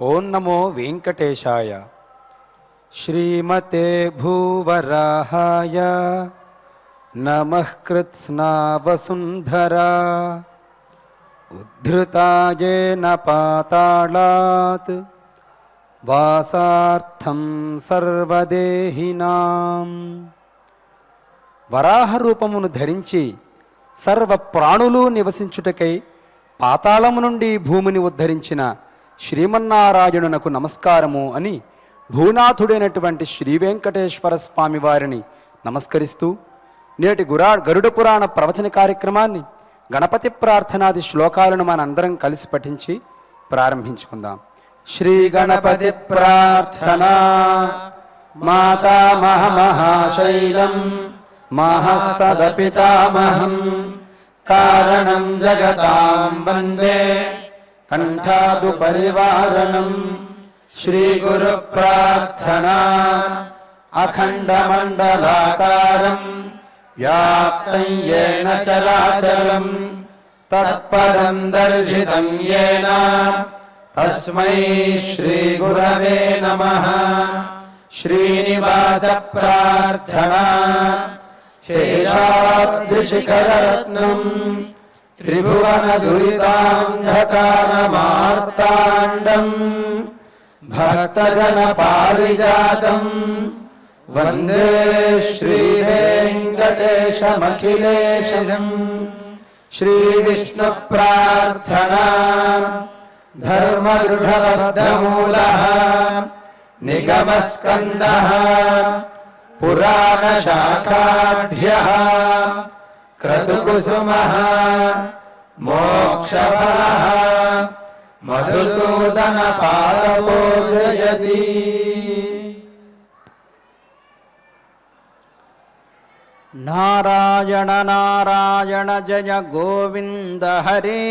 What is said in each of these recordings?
ఓం నమో వెంకటేశాయ. శ్రీమతే భూవరాహాయ నమః కృత్స్నావసుంధరా ఉద్ధృతాయేన పాతాళాత్ వాసార్థం సర్వదేహినాం. వరాహ రూపమును ధరించి సర్వ ప్రాణులు నివసించుటకై పాతాళము నుండి భూమిని ఉద్ధరించిన శ్రీమన్నారాయణునకు నమస్కారము అని భూనాథుడైనటువంటి శ్రీ వెంకటేశ్వర స్వామి వారిని నమస్కరిస్తూ నేటి గరుడ పురాణ ప్రవచన కార్యక్రమాన్ని గణపతి ప్రార్థనాది శ్లోకాలను మనందరం కలిసి పఠించి ప్రారంభించుకుందాం. శ్రీ గణపతి ప్రార్థనా. మాతామహమహాశైలం మహస్తదపితామహం కారణం జగతాం వందే కంఠాదు పరివారణం. శ్రీ గురు ప్రార్థనా. అఖండమండలాకారం వ్యాప్తం యేన చరాచరం తత్పదం దర్శితం యేన తస్మై శ్రీ గురవే నమః. శ్రీనివాస ప్రార్థనా. శేషాద్రిశిఖరరత్నం త్రిభువన దురితాంధకారమార్తాండం భక్తజన పారిజాతం వందే శ్రీ వెంకటేశమఖిలేశం. శ్రీ విష్ణు ప్రార్థనా. ధర్మదృఢబద్ధమూలః నిగమస్కందః పురాణశాఖాఢ్యః క్రతుకుసుమః మోక్షఫలః మధుసూదన పాదపోజయతి. నారాయణ నారాయణ జయ గోవింద హరే.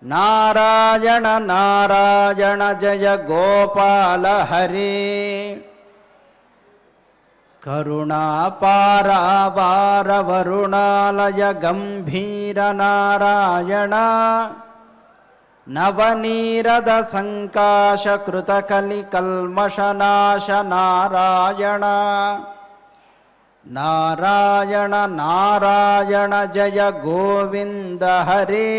నారాయణ నారాయణ జయ గోపాల హరే. కరుణాపారావార వరుణాలయ గంభీర నారాయణ. నవనీరద సంకాశ కృతకలి కల్మషనాశ నారాయణ. నారాయణ నారాయణ జయ గోవింద హరే.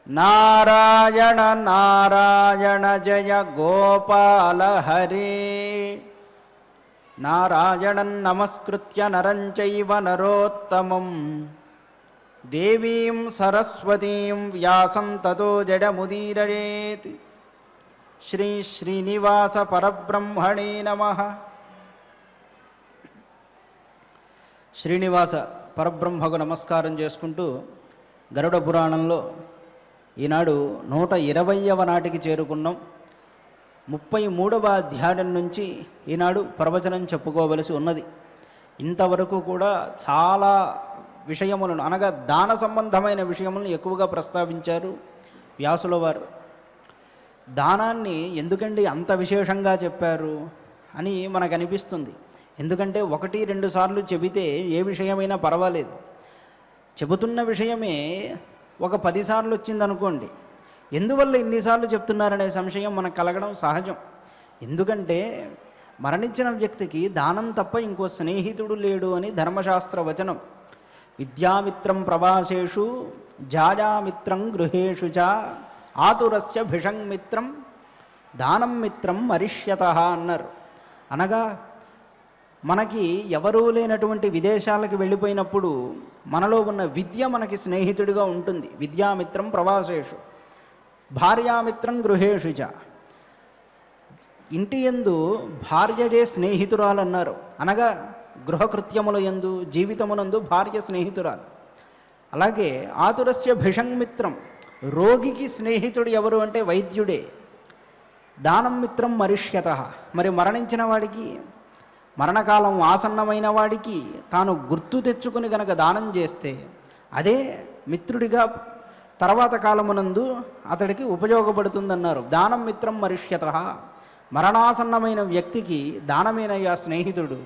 నారాయణ నారాయణ జయ గోపాల హరే. నారాయణం నమస్కృత్య నరం చైవ నరోత్తమం దేవీం సరస్వతీం వ్యాసం తతో జడముదీరయేత్. శ్రీ శ్రీనివాస పరబ్రహ్మణే నమః. శ్రీనివాస పరబ్రహ్మకు నమస్కారం చేసుకుంటూ గరుడ పురాణంలో ఈనాడు 120వ నాటికి చేరుకున్నాం. 33వ అధ్యాయం నుంచి ఈనాడు ప్రవచనం చెప్పుకోవలసి ఉన్నది. ఇంతవరకు కూడా చాలా విషయములను అనగా దాన సంబంధమైన విషయములను ఎక్కువగా ప్రస్తావించారు వ్యాసుల వారు. దానాన్ని ఎందుకండి అంత విశేషంగా చెప్పారు అని మనకు అనిపిస్తుంది. ఎందుకంటే 1-2 సార్లు చెబితే ఏ విషయమైనా పర్వాలేదు. చెబుతున్న విషయమే ఒక 10 సార్లు వచ్చిందనుకోండి, ఎందువల్ల ఇన్నిసార్లు చెప్తున్నారనే సంశయం మనకు కలగడం సహజం. ఎందుకంటే మరణించిన వ్యక్తికి దానం తప్ప ఇంకో స్నేహితుడు లేడు అని ధర్మశాస్త్ర వచనం. విద్యామిత్రం ప్రవాసేషు జాయామిత్రం గృహేషు చ ఆతురస్య భిషంమిత్రం దానం మిత్రం మరిష్యతః అన్నారు. అనగా మనకి ఎవరూ లేనటువంటి విదేశాలకు వెళ్ళిపోయినప్పుడు మనలో ఉన్న విద్య మనకి స్నేహితుడిగా ఉంటుంది. విద్యామిత్రం ప్రవాసేషు భార్యామిత్రం గృహేషు చ. ఇంటి యందు భార్యడే స్నేహితురాలు అన్నారు. అనగా గృహకృత్యముల యందు జీవితమునందు భార్య స్నేహితురాలు. అలాగే ఆతురస్య భిషంమిత్రం, రోగికి స్నేహితుడు ఎవరు అంటే వైద్యుడే. దానం మిత్రం మరిష్యతః, మరి మరణించిన వాడికి మరణకాలం ఆసన్నమైన వాడికి తాను గుర్తు తెచ్చుకుని గనక దానం చేస్తే అదే మిత్రుడిగా తర్వాత కాలమునందు అతడికి ఉపయోగపడుతుందన్నారు. దానం మిత్రం మరిష్యతః, మరణాసన్నమైన వ్యక్తికి దానమేనయ్యా స్నేహితుడు,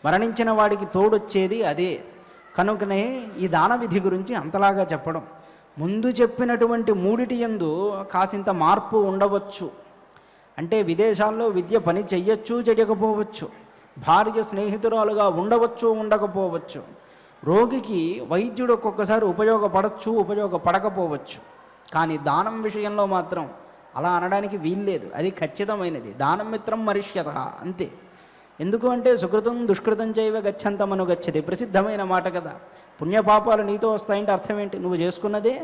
మరణించిన వాడికి తోడొచ్చేది అదే. కనుకనే ఈ దాన విధి గురించి అంతలాగా చెప్పడం. ముందు చెప్పినటువంటి మూడిటి యందు కాసింత మార్పు ఉండవచ్చు. అంటే విదేశాల్లో విద్య పని చెయ్యొచ్చు, చెయ్యకపోవచ్చు, భార్య స్నేహితురాలుగా ఉండవచ్చు, ఉండకపోవచ్చు, రోగికి వైద్యుడు ఒక్కొక్కసారి ఉపయోగపడచ్చు, ఉపయోగపడకపోవచ్చు. కానీ దానం విషయంలో మాత్రం అలా అనడానికి వీల్లేదు. అది ఖచ్చితమైనది. దానం మిత్రం మరిష్యత అంతే. ఎందుకు అంటే సుకృతం దుష్కృతం చైవ గచ్చంతమను గచ్చతి, ప్రసిద్ధమైన మాట కదా. పుణ్యపాపాలు నీతో వస్తాయంటే అర్థం ఏంటి? నువ్వు చేసుకున్నదే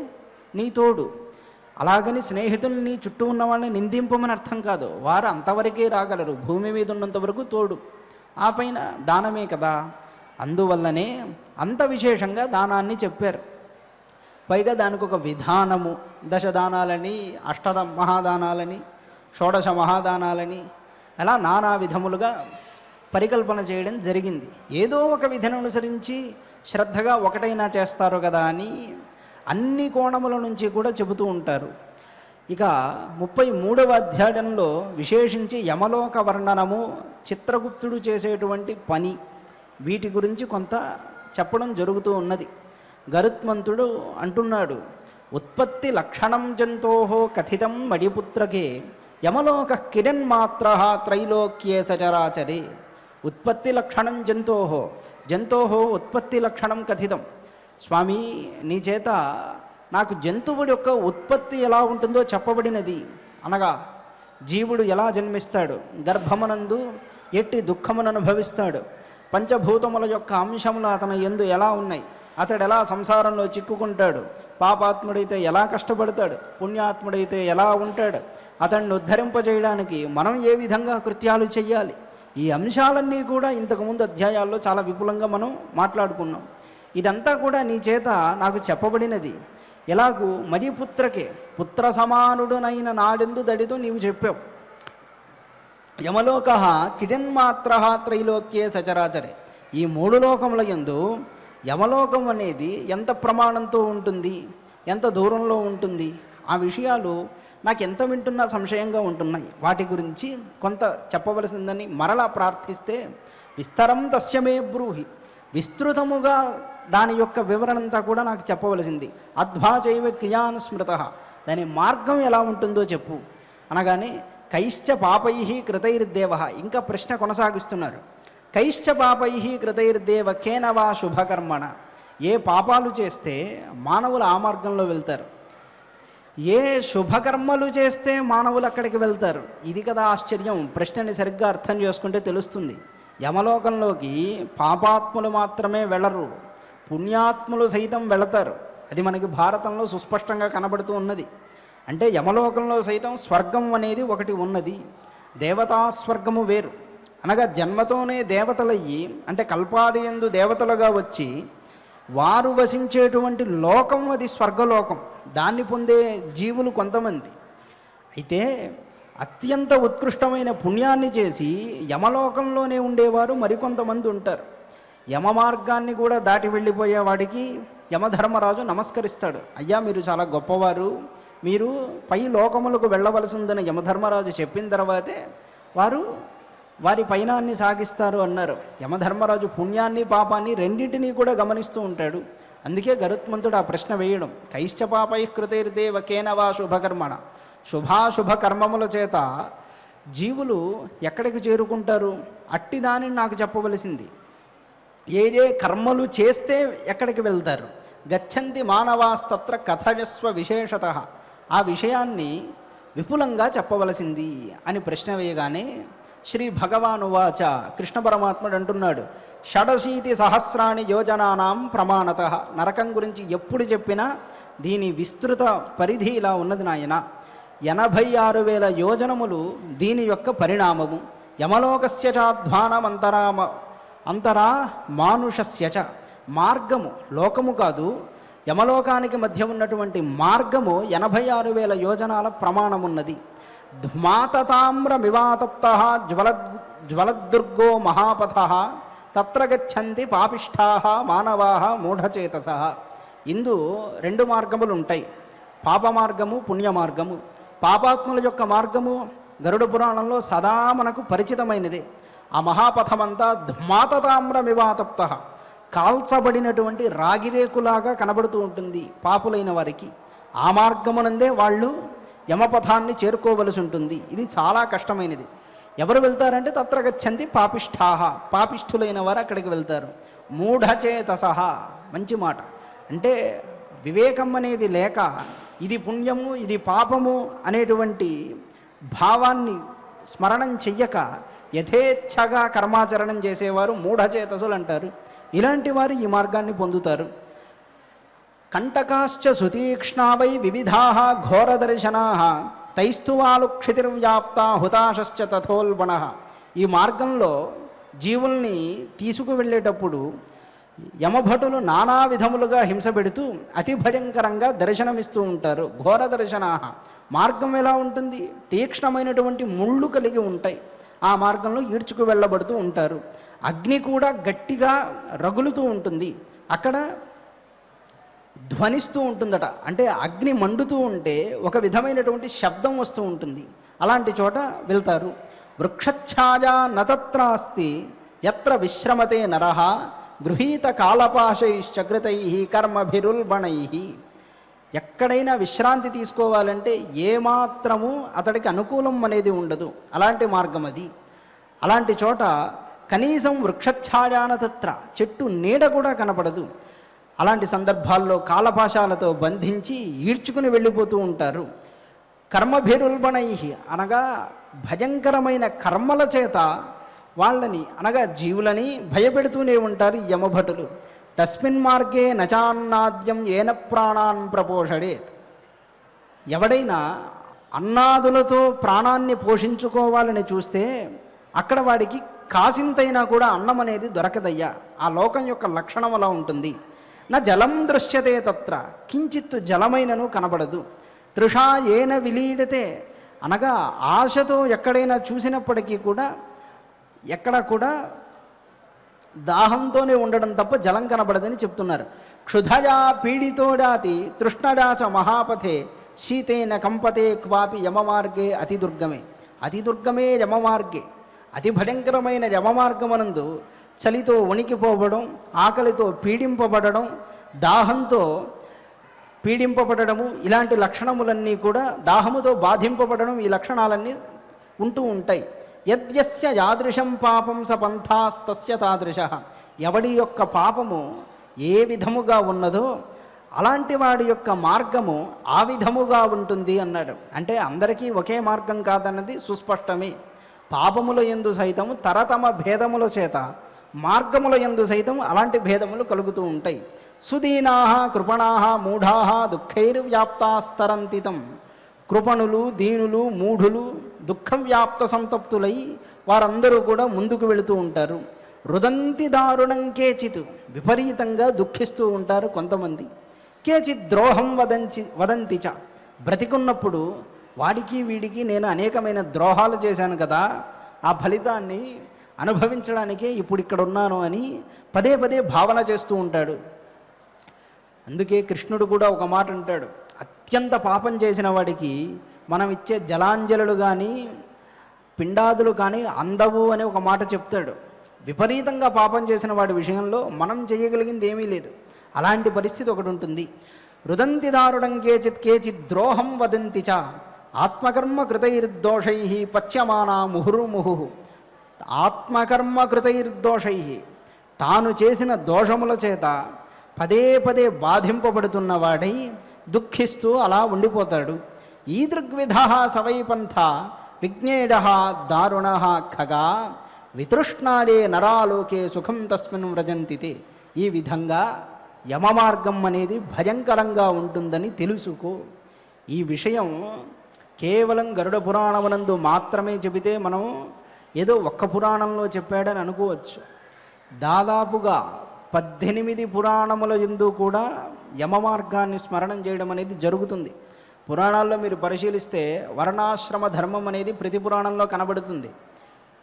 నీ తోడు. అలాగని స్నేహితుల్ని నీ చుట్టూ ఉన్న వాళ్ళని నిందింపమని అర్థం కాదు. వారు అంతవరకే రాగలరు, భూమి మీద ఉన్నంత వరకు తోడు, ఆ పైన దానమే కదా. అందువల్లనే అంత విశేషంగా దానాన్ని చెప్పారు. పైగా దానికి ఒక విధానము, దశదానాలని, మహాదానాలని, షోడశ మహాదానాలని, అలా నానా విధములుగా పరికల్పన చేయడం జరిగింది. ఏదో ఒక విధిని అనుసరించి శ్రద్ధగా ఒకటైనా చేస్తారు కదా అని అన్ని కోణముల నుంచి కూడా చెబుతూ ఉంటారు. ఇక 33వ అధ్యాయంలో విశేషించి యమలోక వర్ణనము, చిత్రగుప్తుడు చేసేటువంటి పని, వీటి గురించి కొంత చెప్పడం జరుగుతూ ఉన్నది. గరుత్మంతుడు అంటున్నాడు, ఉత్పత్తి లక్షణం జంతోహో కథితం మడిపుత్రకే యమలోక కిరణ్మాత్ర త్రైలోక్యే సచరాచరే. ఉత్పత్తి లక్షణం జంతోహో ఉత్పత్తి లక్షణం కథితం. స్వామి, నీ చేత నాకు జంతువుడి యొక్క ఉత్పత్తి ఎలా ఉంటుందో చెప్పబడినది. అనగా జీవుడు ఎలా జన్మిస్తాడు, గర్భమునందు ఎట్టి దుఃఖమును అనుభవిస్తాడు, పంచభూతముల యొక్క అంశములు అతని యందు ఎలా ఉన్నాయి, అతడు ఎలా సంసారంలో చిక్కుకుంటాడు, పాపాత్ముడైతే ఎలా కష్టపడతాడు, పుణ్యాత్ముడైతే ఎలా ఉంటాడు, అతన్ని ఉద్ధరింపజేయడానికి మనం ఏ విధంగా కృత్యాలు చెయ్యాలి, ఈ అంశాలన్నీ కూడా ఇంతకుముందు అధ్యాయాల్లో చాలా విపులంగా మనం మాట్లాడుకున్నాం. ఇదంతా కూడా నీ చేత నాకు చెప్పబడినది. ఎలాగూ మరిపుత్రకే, పుత్ర సమానుడునైన నాడెందు దడితో నీవు చెప్పావు. యమలోక కిరణ్మాత్ర త్రైలోక్యే సచరాచరే. ఈ 3 లోకముల యందు యమలోకం అనేది ఎంత ప్రమాణంతో ఉంటుంది, ఎంత దూరంలో ఉంటుంది, ఆ విషయాలు నాకు ఎంత వింటున్నా సంశయంగా ఉంటున్నాయి. వాటి గురించి కొంత చెప్పవలసిందని మరలా ప్రార్థిస్తే, విస్తరం తస్యమే బ్రూహి, విస్తృతముగా దాని యొక్క వివరణంతా కూడా నాకు చెప్పవలసింది. అధ్వాచైవ క్రియాన్ స్మృత, దాని మార్గం ఎలా ఉంటుందో చెప్పు అనగానే, కైశ్చ పాపై కృతైర్దేవ. ఇంకా ప్రశ్న కొనసాగిస్తున్నారు. కైశ్చ పాపై కృతైర్దేవ కేనవా శుభకర్మణ. ఏ పాపాలు చేస్తే మానవులు ఆ మార్గంలో వెళ్తారు, ఏ శుభకర్మలు చేస్తే మానవులు అక్కడికి వెళ్తారు. ఇది కదా ఆశ్చర్యం. ప్రశ్నని సరిగ్గా అర్థం చేసుకుంటే తెలుస్తుంది. యమలోకంలోకి పాపాత్ములు మాత్రమే వెళ్ళరు, పుణ్యాత్ములు సైతం వెళతారు. అది మనకి భారతంలో సుస్పష్టంగా కనబడుతూ ఉన్నది. అంటే యమలోకంలో సైతం స్వర్గం అనేది ఒకటి ఉన్నది. దేవతా స్వర్గము వేరు. అనగా జన్మతోనే దేవతలయ్యి, అంటే కల్పాదియందు దేవతలుగా వచ్చి వారు వసించేటువంటి లోకం అది స్వర్గలోకం. దాన్ని పొందే జీవులు కొంతమంది. అయితే అత్యంత ఉత్కృష్టమైన పుణ్యాన్ని చేసి యమలోకంలోనే ఉండేవారు మరికొంతమంది ఉంటారు. యమ మార్గాన్ని కూడా దాటి వెళ్ళిపోయేవాడికి యమధర్మరాజు నమస్కరిస్తాడు. అయ్యా, మీరు చాలా గొప్పవారు, మీరు పై లోకములకు వెళ్ళవలసి ఉందని యమధర్మరాజు చెప్పిన తర్వాతే వారు వారి పయనాన్ని సాగిస్తారు అన్నారు. యమధర్మరాజు పుణ్యాన్ని పాపాన్ని రెండింటినీ కూడా గమనిస్తూ ఉంటాడు. అందుకే గరుత్మంతుడు ఆ ప్రశ్న వేయడం, కైశ్చ పాపై కృతైర్దేవ కేనవా శుభకర్మణ. శుభాశుభ కర్మముల చేత జీవులు ఎక్కడికి చేరుకుంటారు, అట్టి దానిని నాకు చెప్పవలసింది. ఏ ఏ కర్మలు చేస్తే ఎక్కడికి వెళ్తారు. గచ్చంతి మానవాస్తత్ర కథయస్వ విశేషత. ఆ విషయాన్ని విపులంగా చెప్పవలసింది అని ప్రశ్న వేయగానే శ్రీ భగవానువాచ, కృష్ణ పరమాత్ముడు అంటున్నాడు, 600 యోజనానాం ప్రమాణత. నరకం గురించి ఎప్పుడు చెప్పినా దీని విస్తృత పరిధి ఇలా ఉన్నది నాయన. 86,000 యోజనములు దీని యొక్క పరిణామము. యమలోకస్య అంతరా మానుషస్య చ. మార్గము, లోకము కాదు, యమలోకానికి మధ్య ఉన్నటువంటి మార్గము 86,000 యోజనాల ప్రమాణమున్నది. ధుమాతతామ్రమివాతప్త జ్వలద్దుర్గో మహాపథ తత్ర గచ్చంతి పాపిష్ఠా మానవా మూఢచేతస. ఇందు 2 మార్గములు ఉంటాయి, పాప మార్గము, పుణ్య మార్గము. పాపాత్ముల యొక్క మార్గము గరుడ పురాణంలో సదా మనకు పరిచితమైనదే. ఆ మహాపథమంతా ధుమాతతామ్రమివాతప్త, కాల్చబడినటువంటి రాగిరేకులాగా కనబడుతూ ఉంటుంది పాపులైన వారికి. ఆ మార్గమునందే వాళ్ళు యమపథాన్ని చేరుకోవలసి ఉంటుంది. ఇది చాలా కష్టమైనది. ఎవరు వెళ్తారంటే తత్ర గచ్చంతి పాపిష్ఠాహ, పాపిష్ఠులైన వారు అక్కడికి వెళ్తారు. మూఢచేతసహ, మంచి మాట. అంటే వివేకం అనేది లేక ఇది పుణ్యము ఇది పాపము అనేటువంటి భావాన్ని స్మరణం చెయ్యక యథేచ్ఛగా కర్మాచరణం చేసేవారు మూఢచేతసులు అంటారు. ఇలాంటి వారు ఈ మార్గాన్ని పొందుతారు. కంటకాశ్చ సుతీక్ష్ణావై వివిధాః ఘోరదర్శనాః తైస్తువాలు క్షితిర్వ్యాప్త హుతాశశ్చ తథోల్బణః. ఈ మార్గంలో జీవుల్ని తీసుకువెళ్ళేటప్పుడు యమభటులు నానా విధములుగా హింస పెడుతూ అతి భయంకరంగా దర్శనమిస్తూ ఉంటారు. ఘోర దర్శనాః. మార్గం ఎలా ఉంటుంది? తీక్ష్ణమైనటువంటి ముళ్ళు కలిగి ఉంటాయి. ఆ మార్గంలో ఈడ్చుకు వెళ్ళబడుతూ ఉంటారు. అగ్ని కూడా గట్టిగా రగులుతూ ఉంటుంది. అక్కడ ధ్వనిస్తూ ఉంటుందట. అంటే అగ్ని మండుతూ ఉంటే ఒక విధమైనటువంటి శబ్దం వస్తూ ఉంటుంది. అలాంటి చోట వెళ్తారు. వృక్షఛాయా నతత్రాస్తి యత్ర విశ్రమతే నరః గృహీత కాలపాశైశ్చకృతై కర్మభిరుల్బణై. ఎక్కడైనా విశ్రాంతి తీసుకోవాలంటే ఏమాత్రము అతడికి అనుకూలం అనేది ఉండదు. అలాంటి మార్గం అది. అలాంటి చోట కనీసం వృక్షఛాయానతత్ర, చెట్టు నీడ కూడా కనపడదు. అలాంటి సందర్భాల్లో కాలపాశాలతో బంధించి ఈడ్చుకుని వెళ్ళిపోతూ ఉంటారు. కర్మభిరుల్బణై, అనగా భయంకరమైన కర్మల చేత వాళ్ళని అనగా జీవులని భయపెడుతూనే ఉంటారు యమభటులు. తస్మిన్ మార్గే నచాన్నాద్యం ఏన ప్రాణాన్ ప్రపోషడేత్. ఎవడైనా అన్నాదులతో ప్రాణాన్ని పోషించుకోవాలని చూస్తే అక్కడ వాడికి కాసింతైనా కూడా అన్నం అనేది దొరకదయ్యా. ఆ లోకం యొక్క లక్షణం అలా ఉంటుంది. నా జలం దృశ్యతే తత్ర, కించిత్తు జలమైనను కనబడదు. తృషా ఏన విలీడతే, అనగా ఆశతో ఎక్కడైనా చూసినప్పటికీ కూడా ఎక్కడ కూడా దాహంతోనే ఉండడం తప్ప జలం కనబడదని చెప్తున్నారు. క్షుధయా పీడితోడాతి తృష్ణడాచ మహాపథే శీతేన కంపతే క్వాపి యమమార్గే అతి దుర్గమే. అతి దుర్గమే యమమార్గే. అతి భయంకరమైన యమమార్గమనందు చలితో వణికిపోవడం, ఆకలితో పీడింపబడడం, దాహంతో పీడింపబడము, ఇలాంటి లక్షణములన్నీ కూడా, దాహముతో బాధింపబడడం, ఈ లక్షణాలన్నీ ఉంటూ ఉంటాయి. యద్యస్య యాదృశం పాపం స పంథాస్తస్య తాదృశ. ఎవడి యొక్క పాపము ఏ విధముగా ఉన్నదో అలాంటి వాడి యొక్క మార్గము ఆ విధముగా ఉంటుంది అన్నాడు. అంటే అందరికీ ఒకే మార్గం కాదన్నది సుస్పష్టమే. పాపముల యందు సైతము తరతమ భేదముల చేత మార్గముల యందు సైతం అలాంటి భేదములు కలుగుతూ ఉంటాయి. సుదీనాః కృపణాః మూఢాః దుఃఖైర్వ్యాప్తాస్తరంతితం. కృపణులు, దీనులు, మూఢులు, దుఃఖం వ్యాప్త సంతప్తులై వారందరూ కూడా ముందుకు వెళుతూ ఉంటారు. రుదంతి దారుణం కేచిత్, విపరీతంగా దుఃఖిస్తూ ఉంటారు కొంతమంది. కేచిత్ ద్రోహం వదంతి చ, బ్రతికున్నప్పుడు వాడికి వీడికి నేను అనేకమైన ద్రోహాలు చేశాను కదా, ఆ ఫలితాన్ని అనుభవించడానికే ఇప్పుడు ఇక్కడ ఉన్నాను అని పదే పదే భావన చేస్తూ ఉంటాడు. అందుకే కృష్ణుడు కూడా ఒక మాట అంటాడు, అత్యంత పాపం చేసిన వాడికి మనం ఇచ్చే జలాంజలులు కానీ పిండాదులు కానీ అందవు అని ఒక మాట చెప్తాడు. విపరీతంగా పాపం చేసిన వాడి విషయంలో మనం చేయగలిగింది ఏమీ లేదు. అలాంటి పరిస్థితి ఒకటి ఉంటుంది. రుదంతి దారుణం కేచిత్ ద్రోహం వదంతి చ ఆత్మకర్మ కృతైర్దోషై పచ్యమానా ముహుర్ముహు. ఆత్మకర్మ కృతైర్దోషై, తాను చేసిన దోషముల చేత పదే పదే బాధింపబడుతున్నవాడై దుఃఖిస్తూ అలా ఉండిపోతాడు. ఈ దృగ్విధ సవైపంథ విజ్ఞేయ దారుణ ఖగా వితృష్ణాలే నరాలోకే సుఖం తస్మిన్ వ్రజంతితే. ఈ విధంగా యమమార్గం అనేది భయంకరంగా ఉంటుందని తెలుసుకో. ఈ విషయం కేవలం గరుడ పురాణమునందు మాత్రమే చెబితే మనం ఏదో ఒక్క పురాణంలో చెప్పాడని అనుకోవచ్చు. దాదాపుగా 18 పురాణముల యందు కూడా యమమార్గాన్ని స్మరణం చేయడం అనేది జరుగుతుంది. పురాణాల్లో మీరు పరిశీలిస్తే వర్ణాశ్రమ ధర్మం అనేది ప్రతి పురాణంలో కనబడుతుంది.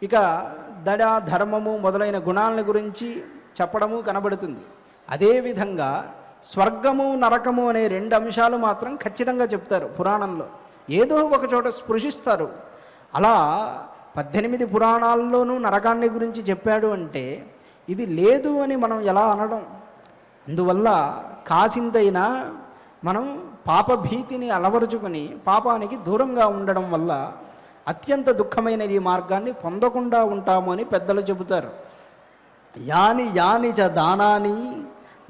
ఇక దడ, ధర్మము మొదలైన గుణాలను గురించి చెప్పడము కనబడుతుంది. అదేవిధంగా స్వర్గము, నరకము అనే 2 అంశాలు మాత్రం ఖచ్చితంగా చెప్తారు పురాణంలో, ఏదో ఒక చోట స్పృశిస్తారు. అలా 18 పురాణాల్లోనూ నరకాన్ని గురించి చెప్పాడు అంటే ఇది లేదు అని మనం ఎలా అనడం? అందువల్ల కాసింతైనా మనం పాపభీతిని అలవరుచుకొని పాపానికి దూరంగా ఉండడం వల్ల అత్యంత దుఃఖమైన ఈ మార్గాన్ని పొందకుండా ఉంటాము అని పెద్దలు చెబుతారు. యాని యాని చ దానాని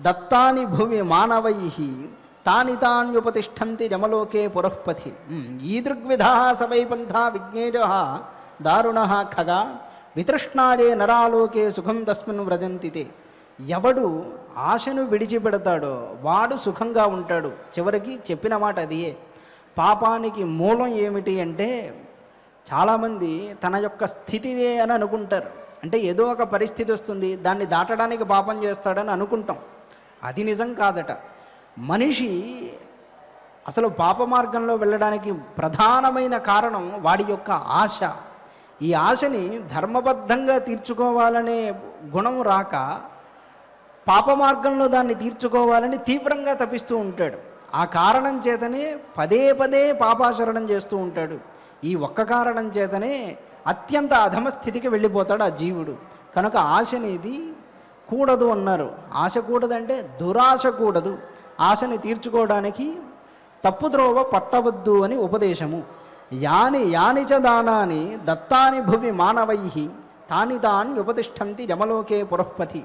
దత్తాని భువి మానవై తాని తాన్యుపతిష్టంతి యమలోకే పురఃపథి. ఈదృగ్విధా సవై పంథా విజ్ఞేయ దారుణ ఖగా వితృష్ణాడే నరాలోకే సుఖం తస్మిన్ వ్రజంతి తే. ఎవడు ఆశను విడిచిపెడతాడో వాడు సుఖంగా ఉంటాడు. చివరికి చెప్పిన మాట అదియే. పాపానికి మూలం ఏమిటి అంటే చాలామంది తన యొక్క స్థితినే అని అనుకుంటారు. అంటే ఏదో ఒక పరిస్థితి వస్తుంది, దాన్ని దాటడానికి పాపం చేస్తాడని అనుకుంటాం. అది నిజం కాదట. మనిషి అసలు పాప మార్గంలో వెళ్ళడానికి ప్రధానమైన కారణం వాడి యొక్క ఆశ. ఈ ఆశని ధర్మబద్ధంగా తీర్చుకోవాలనే గుణం రాక పాప మార్గంలో దాన్ని తీర్చుకోవాలని తీవ్రంగా తపిస్తూ ఉంటాడు. ఆ కారణం చేతనే పదే పదే పాపాచరణం చేస్తూ ఉంటాడు. ఈ ఒక్క కారణం చేతనే అత్యంత అధమ స్థితికి వెళ్ళిపోతాడు ఆ జీవుడు. కనుక ఆశ అనేది కూడదు అన్నారు. ఆశ కూడదంటే దురాశ కూడదు. ఆశని తీర్చుకోవడానికి తప్పుద్రోవ పట్టవద్దు అని ఉపదేశము. యాని యాని చ దానాని దత్తాని భువి మానవై తాని తాన్యుపతిష్టంతి యమలోకే పురఃపథి.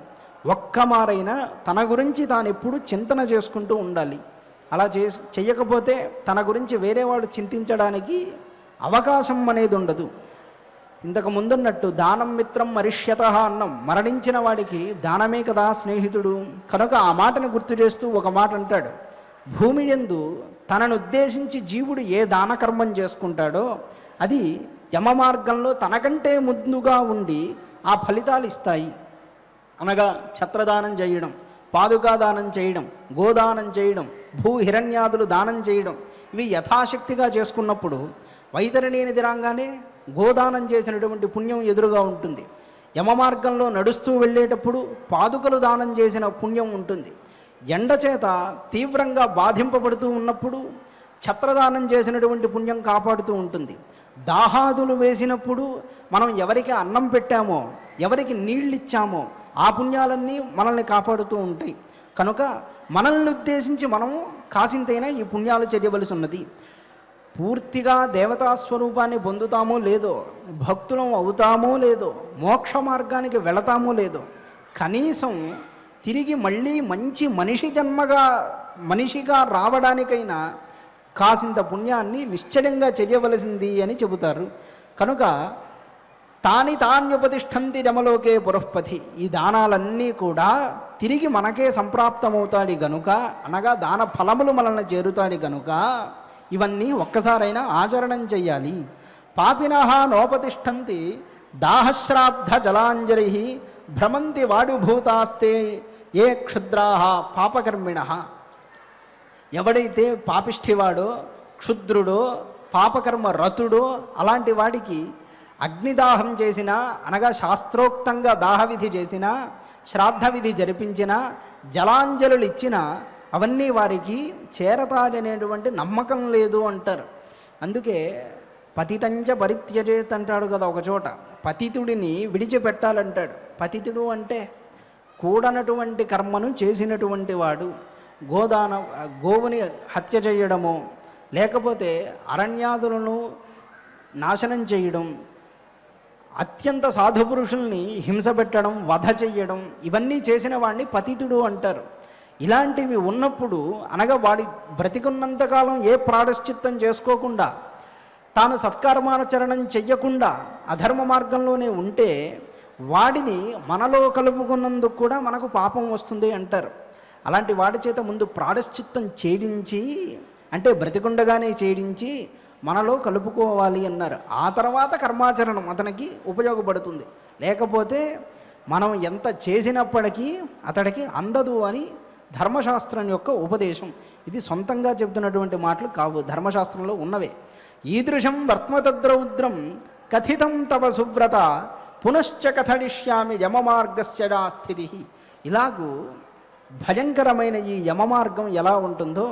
ఒక్క మారైనా తన గురించి తాను ఎప్పుడు చింతన చేసుకుంటూ ఉండాలి. అలా చెయ్యకపోతే తన గురించి వేరేవాడు చింతించడానికి అవకాశం అనేది ఉండదు. ఇంతకు ముందున్నట్టు దానం మిత్రం మరిష్యత అన్నం. మరణించిన వాడికి దానమే కదా స్నేహితుడు. కనుక ఆ మాటను గుర్తు చేస్తూ ఒక మాట అంటాడు, భూమి యందు తనను ఉద్దేశించి జీవుడు ఏ దానకర్మం చేసుకుంటాడో అది యమ మార్గంలో తనకంటే ముందుగా ఉండి ఆ ఫలితాలు ఇస్తాయి. అనగా ఛత్రదానం చేయడం, పాదుకా దానం చేయడం, గోదానం చేయడం, భూహిరణ్యాదులు దానం చేయడం, ఇవి యథాశక్తిగా చేసుకున్నప్పుడు వైతరణి అనేది రాగానే గోదానం చేసినటువంటి పుణ్యం ఎదురుగా ఉంటుంది. యమ మార్గంలో నడుస్తూ వెళ్ళేటప్పుడు పాదుకలు దానం చేసిన పుణ్యం ఉంటుంది. ఎండ చేత తీవ్రంగా బాధింపబడుతూ ఉన్నప్పుడు ఛత్రదానం చేసినటువంటి పుణ్యం కాపాడుతూ ఉంటుంది. దాహాదులు వేసినప్పుడు మనం ఎవరికి అన్నం పెట్టామో, ఎవరికి నీళ్ళు ఇచ్చామో ఆ పుణ్యాలన్నీ మనల్ని కాపాడుతూ ఉంటాయి. కనుక మనల్ని ఉద్దేశించి మనము కాసింతైనా ఈ పుణ్యాలు చేయవలసి ఉన్నది. పూర్తిగా దేవతా స్వరూపాన్ని పొందుతామో లేదో, భక్తులం అవుతామో లేదో, మోక్ష మార్గానికి వెళతామో లేదో, కనీసం తిరిగి మళ్ళీ మంచి మనిషిగా రావడానికైనా కాసింత పుణ్యాన్ని నిశ్చయంగా చేయవలసింది అని చెబుతారు. కనుక తాన్యుపతిష్టంతి యమలోకే పురఃపథి. ఈ దానాలన్నీ కూడా తిరిగి మనకే సంప్రాప్తమవుతాడు గనుక, అనగా దాన ఫలములు మనల్ని చేరుతాడు గనుక ఇవన్నీ ఒక్కసారైనా ఆచరణం చెయ్యాలి. పాపినః నోపతిష్టంతి దాహశ్రాద్ధ జలాంజలి భ్రమంతి వాడుభూతాస్తే ఏ క్షుద్రాః పాపకర్మిణః. ఎవడైతే పాపిష్ఠివాడో, క్షుద్రుడో, పాపకర్మ రతుడో అలాంటి వాడికి అగ్నిదాహం చేసినా, అనగా శాస్త్రోక్తంగా దాహవిధి చేసినా, శ్రాద్ధ విధి జరిపించినా, జలాంజలులు ఇచ్చినా అవన్నీ వారికి చేరతాడనేటువంటి నమ్మకం లేదు అంటారు. అందుకే పతితంచ పరిత్యజేత్ అంటాడు కదా ఒక చోట. పతితుడిని విడిచిపెట్టాలంటాడు. పతితుడు అంటే కూడనటువంటి కర్మను చేసినటువంటి వాడు. గోవుని హత్య చేయడము, లేకపోతే అరణ్యాదులను నాశనం చేయడం, అత్యంత సాధుపురుషుల్ని హింస పెట్టడం, వధ చెయ్యడం, ఇవన్నీ చేసిన వాడిని పతితుడు అంటారు. ఇలాంటివి ఉన్నప్పుడు, అనగా వాడి బ్రతికున్నంతకాలం ఏ ప్రాయశ్చిత్తం చేసుకోకుండా, తాను సత్కర్మాచరణం చెయ్యకుండా అధర్మ మార్గంలోనే ఉంటే వాడిని మనలో కలుపుకున్నందుకు కూడా మనకు పాపం వస్తుంది అంటారు. అలాంటి వాడి చేత ముందు ప్రాయశ్చిత్తం చేయించి, అంటే బ్రతికుండగానే చేయించి మనలో కలుపుకోవాలి అన్నారు. ఆ తర్వాత కర్మాచరణం అతనికి ఉపయోగపడుతుంది. లేకపోతే మనం ఎంత చేసినప్పటికీ అతడికి అందదు అని ధర్మశాస్త్రం యొక్క ఉపదేశం. ఇది సొంతంగా చెబుతున్నటువంటి మాటలు కావు, ధర్మశాస్త్రంలో ఉన్నవే. ఈదృశం వర్త్మతద్రౌద్రం కథితం తవ సువ్రత పునశ్చ కథయిష్యామి యమమార్గస్య స్థితి. ఇలాగూ భయంకరమైన ఈ యమమార్గం ఎలా ఉంటుందో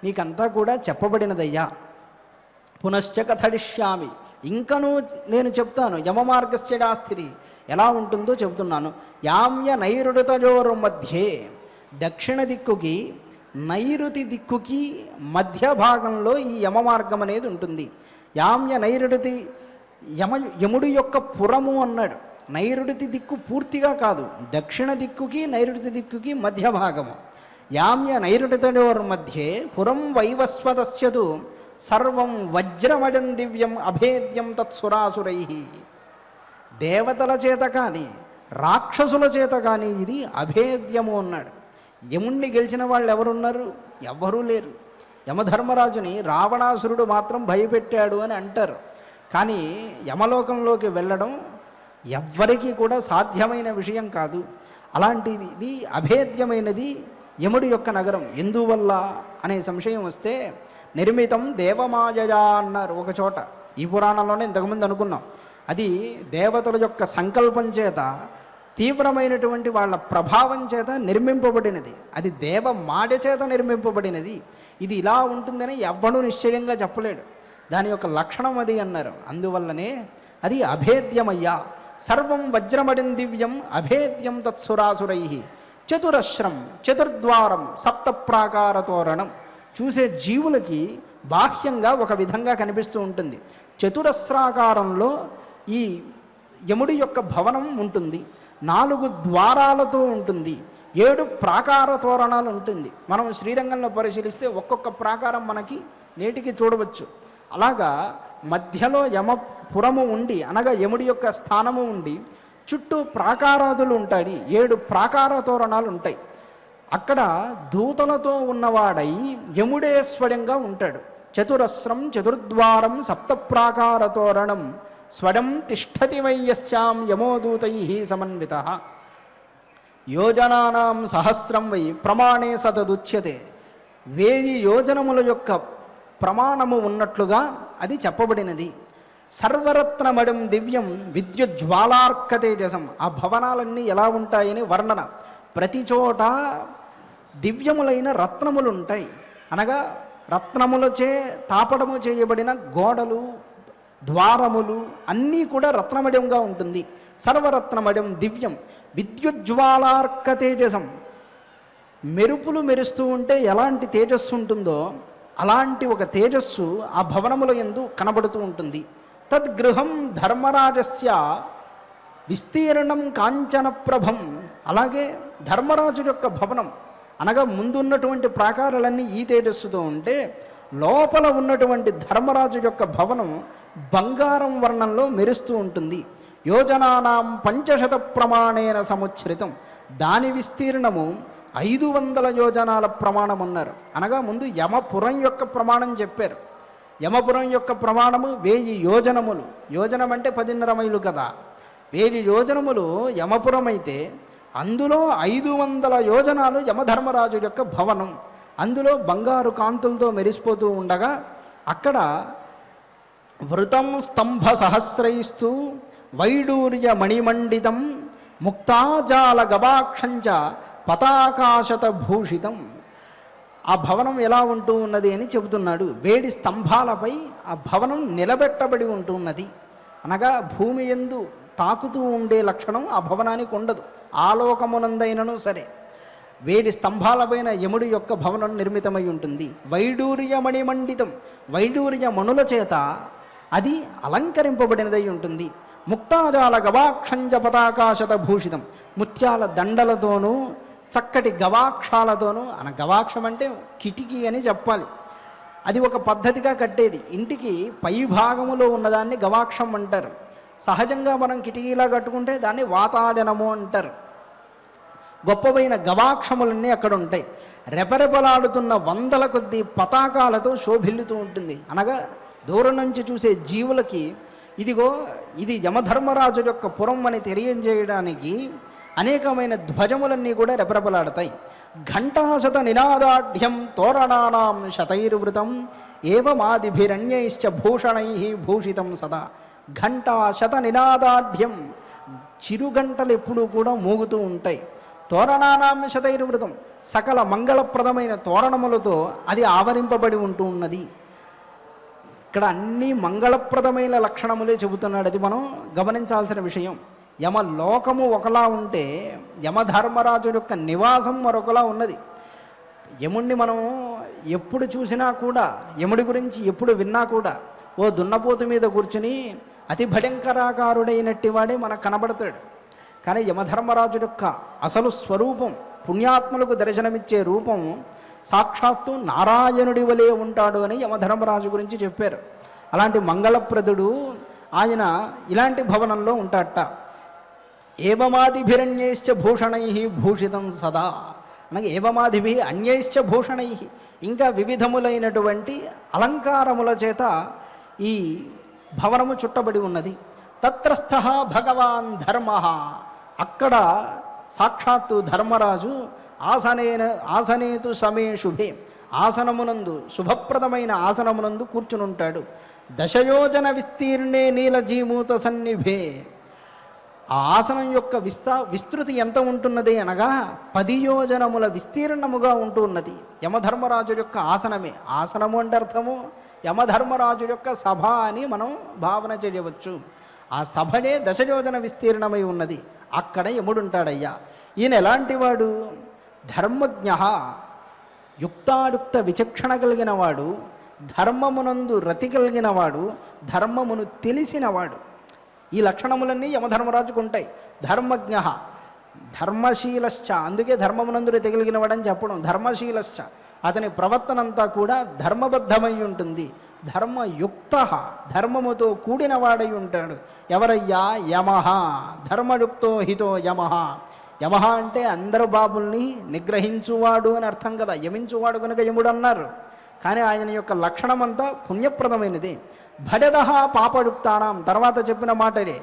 నీకంతా కూడా చెప్పబడినదయ్యా. పునశ్చ కథయిష్యామి, ఇంకనూ నేను చెప్తాను యమమార్గస్య స్థితి ఎలా ఉంటుందో చెబుతున్నాను. యామ్య నైరుతయోర్ మధ్యే, దక్షిణ దిక్కుకి నైరుతి దిక్కుకి మధ్య భాగంలో ఈ యమ మార్గం అనేది ఉంటుంది. యామ్య నైరుతి యముడు యొక్క పురము అన్నాడు. నైరుతి దిక్కు పూర్తిగా కాదు, దక్షిణ దిక్కుకి నైరుతి దిక్కుకి మధ్య భాగము. యామ్య నైరుతితయోర్ మధ్యే పురం వైవస్వతస్యతు సర్వం వజ్రమజం దివ్యం అభేద్యం తత్సురాసురై. దేవతల చేత కానీ రాక్షసుల చేత కానీ ఇది అభేద్యము అన్నాడు. యముణ్ణి గెలిచిన వాళ్ళు ఎవరున్నారు? ఎవ్వరూ లేరు. యమధర్మరాజుని రావణాసురుడు మాత్రం భయపెట్టాడు అని అంటారు. కానీ యమలోకంలోకి వెళ్ళడం ఎవ్వరికీ కూడా సాధ్యమైన విషయం కాదు. అలాంటిది ఇది అభేద్యమైనది యముడి యొక్క నగరం. ఎందువల్ల అనే సంశయం వస్తే నిర్మితం దేవమాయయా అన్నారు ఒక చోట. ఈ పురాణంలోనే ఇంతకుముందు అనుకున్నాం. అది దేవతల యొక్క సంకల్పం చేత, తీవ్రమైనటువంటి వాళ్ళ ప్రభావం చేత నిర్మింపబడినది. అది దేవమాయ చేత నిర్మింపబడినది. ఇది ఇలా ఉంటుందని ఎవ్వడూ నిశ్చయంగా చెప్పలేడు. దాని యొక్క లక్షణం అది అన్నారు. అందువల్లనే అది అభేద్యమయ్యా. సర్వం వజ్రమడిం దివ్యం అభేద్యం తత్సురాసురై. చతురశ్రం చతుర్ద్వారం సప్త ప్రాకార తోరణం. చూసే జీవులకి బాహ్యంగా ఒక విధంగా కనిపిస్తూ ఉంటుంది. చతురస్రాకారంలో ఈ యముడి యొక్క భవనం ఉంటుంది. 4 ద్వారాలతో ఉంటుంది. 7 ప్రాకార తోరణాలు ఉంటుంది. మనం శ్రీరంగంలో పరిశీలిస్తే ఒక్కొక్క ప్రాకారం మనకి నేటికి చూడవచ్చు. అలాగా మధ్యలో యమపురము ఉండి, అనగా యముడి యొక్క స్థానము ఉండి, చుట్టూ ప్రాకారాదులు ఉంటాయి. 7 ప్రాకార తోరణాలు ఉంటాయి. అక్కడ దూతలతో ఉన్నవాడై యముడే స్వయంగా ఉంటాడు. చతురస్రం చతుర్ద్వారం సప్త ప్రాకార తోరణం స్వయం తిష్టతి వయ్యస్యాం యమోదూతై సమన్విత. యోజనానాం సహస్రం వై ప్రమాణే సతదుచ్యతే. 1000 యోజనముల యొక్క ప్రమాణము ఉన్నట్లుగా అది చెప్పబడినది. సర్వరత్నమడం దివ్యం విద్యుజ్వాలార్క తేజసం. ఆ భవనాలన్నీ ఎలా ఉంటాయని వర్ణన. ప్రతి చోట దివ్యములైన రత్నములు ఉంటాయి. అనగా రత్నములచే తాపడము చేయబడిన గోడలు, ద్వారములు అన్నీ కూడా రత్నమయంగా ఉంటుంది. సర్వరత్నమయం దివ్యం విద్యుజ్వాలార్క తేజసం. మెరుపులు మెరుస్తూ ఉంటే ఎలాంటి తేజస్సు ఉంటుందో అలాంటి ఒక తేజస్సు ఆ భవనముల యందు కనబడుతూ ఉంటుంది. తద్గృహం ధర్మరాజస్య విస్తీర్ణం కాంచన ప్రభం. అలాగే ధర్మరాజు యొక్క భవనం, అనగా ముందున్నటువంటి ప్రాకారాలన్నీ ఈ తేజస్సుతో ఉంటే, లోపల ఉన్నటువంటి ధర్మరాజు యొక్క భవనం బంగారం వర్ణంలో మెరుస్తూ ఉంటుంది. యోజనానాం 500 ప్రమాణేన సముచ్ఛ్రితం. దాని విస్తీర్ణము 500 యోజనాల ప్రమాణం అన్నారు. అనగా ముందు యమపురం యొక్క ప్రమాణం చెప్పారు. యమపురం యొక్క ప్రమాణము 1000 యోజనములు. యోజనం అంటే 10.5 మైలు కదా. 1000 యోజనములు యమపురం అయితే అందులో 500 యోజనాలు యమధర్మరాజు యొక్క భవనం. అందులో బంగారు కాంతులతో మెరిసిపోతూ ఉండగా అక్కడ వృతం స్తంభ సహస్రైస్తూ వైడూర్య మణిమండితం ముక్తాజాల గవాక్షంచ పతాకాశత భూషితం. ఆ భవనం ఎలా ఉంటూ ఉన్నది అని చెబుతున్నాడు. 7 స్తంభాలపై ఆ భవనం నిలబెట్టబడి ఉంటున్నది. అనగా భూమి యందు తాకుతూ ఉండే లక్షణం ఆ భవనానికి ఉండదు. ఆలోకమునందైనను సరే 7 స్తంభాలపైన యముడి యొక్క భవనం నిర్మితమై ఉంటుంది. వైడూర్య మణిమండితం. వైడూర్య మణుల చేత అది అలంకరింపబడినదై ఉంటుంది. ముక్తాజాల గవాక్షంజ పతాకాశత భూషితం. ముత్యాల దండలతోనూ చక్కటి గవాక్షాలతోనూ, గవాక్షం అంటే కిటికీ అని చెప్పాలి. అది ఒక పద్ధతిగా కట్టేది. ఇంటికి పై భాగములో ఉన్నదాన్ని గవాక్షం అంటారు. సహజంగా మనం కిటికీలా కట్టుకుంటే దాన్ని వాతాయనము అంటారు. గొప్పవైన గవాక్షములన్నీ అక్కడ ఉంటాయి. రెపరెపలాడుతున్న 100 కొద్ది పతాకాలతో శోభిల్లుతూ ఉంటుంది. అనగా దూరం నుంచి చూసే జీవులకి ఇదిగో ఇది యమధర్మరాజు యొక్క పురం అని తెలియజేయడానికి అనేకమైన ధ్వజములన్నీ కూడా రెపరెపలాడతాయి. ఘంటాశత నినాదాఢ్యం తోరణానాం శతైర్వృతం ఏవమాదిభిరణ్యైశ్చ భూషణై భూషితం సదా. ఘంటాశత నినాదాఢ్యం. చిరుగంటలు ఎప్పుడూ కూడా మోగుతూ ఉంటాయి. తోరణానాం శతైర్వృతం. సకల మంగళప్రదమైన తోరణములతో అది ఆవరింపబడి ఉంటూ ఉన్నది. ఇక్కడ అన్ని మంగళప్రదమైన లక్షణములే చెబుతున్నాడు. అది మనం గమనించాల్సిన విషయం. యమలోకము ఒకలా ఉంటే యమధర్మరాజు యొక్క నివాసం మరొకలా ఉన్నది. యముణ్ణి మనం ఎప్పుడు చూసినా కూడా, యముడి గురించి ఎప్పుడు విన్నా కూడా, ఓ దున్నపోతు మీద కూర్చుని అతి భయంకరాకారుడైనట్టి వాడే మనకు కనబడతాడు. కానీ యమధర్మరాజు యొక్క అసలు స్వరూపం, పుణ్యాత్ములకు దర్శనమిచ్చే రూపం సాక్షాత్తు నారాయణుడి వలె ఉంటాడు అని యమధర్మరాజు గురించి చెప్పారు. అలాంటి మంగళప్రదుడు ఆయన ఇలాంటి భవనంలో ఉంటాడట. ఏవమాదిభిరన్యైశ్చ భూషణై భూషితం సదా, అనగా ఏవమాదిభి అన్యైశ్చ భూషణై, ఇంకా వివిధములైనటువంటి అలంకారముల చేత ఈ భవనము చుట్టబడి ఉన్నది. తత్రస్థ భగవాన్ ధర్మ, అక్కడ సాక్షాత్తు ధర్మరాజు ఆసనేతు సమే శుభే, ఆసనమునందు శుభప్రదమైన ఆసనమునందు కూర్చునుంటాడు. దశయోజన విస్తీర్ణే నీలజీమూత సన్నిభే, ఆ ఆసనం యొక్క విస్తృతి ఎంత ఉంటున్నది అనగా 10 యోజనముల విస్తీర్ణముగా ఉంటూ ఉన్నది. యమధర్మరాజు యొక్క ఆసనమే, ఆసనము అంటే అర్థము యమధర్మరాజు యొక్క సభ అని మనం భావన చేయవచ్చు. ఆ సభనే దశయోజన విస్తీర్ణమై ఉన్నది. అక్కడ యముడుంటాడయ్యా. ఈయన ఎలాంటి వాడు? ధర్మజ్ఞ, యుక్తాయుక్త విచక్షణ కలిగిన వాడు, ధర్మమునందు రతి కలిగిన వాడు, ధర్మమును తెలిసినవాడు. ఈ లక్షణములన్నీ యమధర్మరాజుకు ఉంటాయి. ధర్మజ్ఞ, ధర్మశీలశ్చ, అందుకే ధర్మమునందు రతి కలిగిన వాడని చెప్పడం. ధర్మశీలశ్చ, అతని ప్రవర్తనంతా కూడా ధర్మబద్ధమై ఉంటుంది. ధర్మయుక్త, ధర్మముతో కూడిన వాడై ఉంటాడు. ఎవరయ్యా? M, ధర్మయుక్తో హితో M. యమః అంటే అందరు బాబుల్ని నిగ్రహించువాడు అని అర్థం కదా, యమించువాడు కనుక యముడు అన్నారు. కానీ ఆయన యొక్క లక్షణం అంతా పుణ్యప్రదమైనది. భడదహ పాపయుక్తానాం, తర్వాత చెప్పిన మాటలే.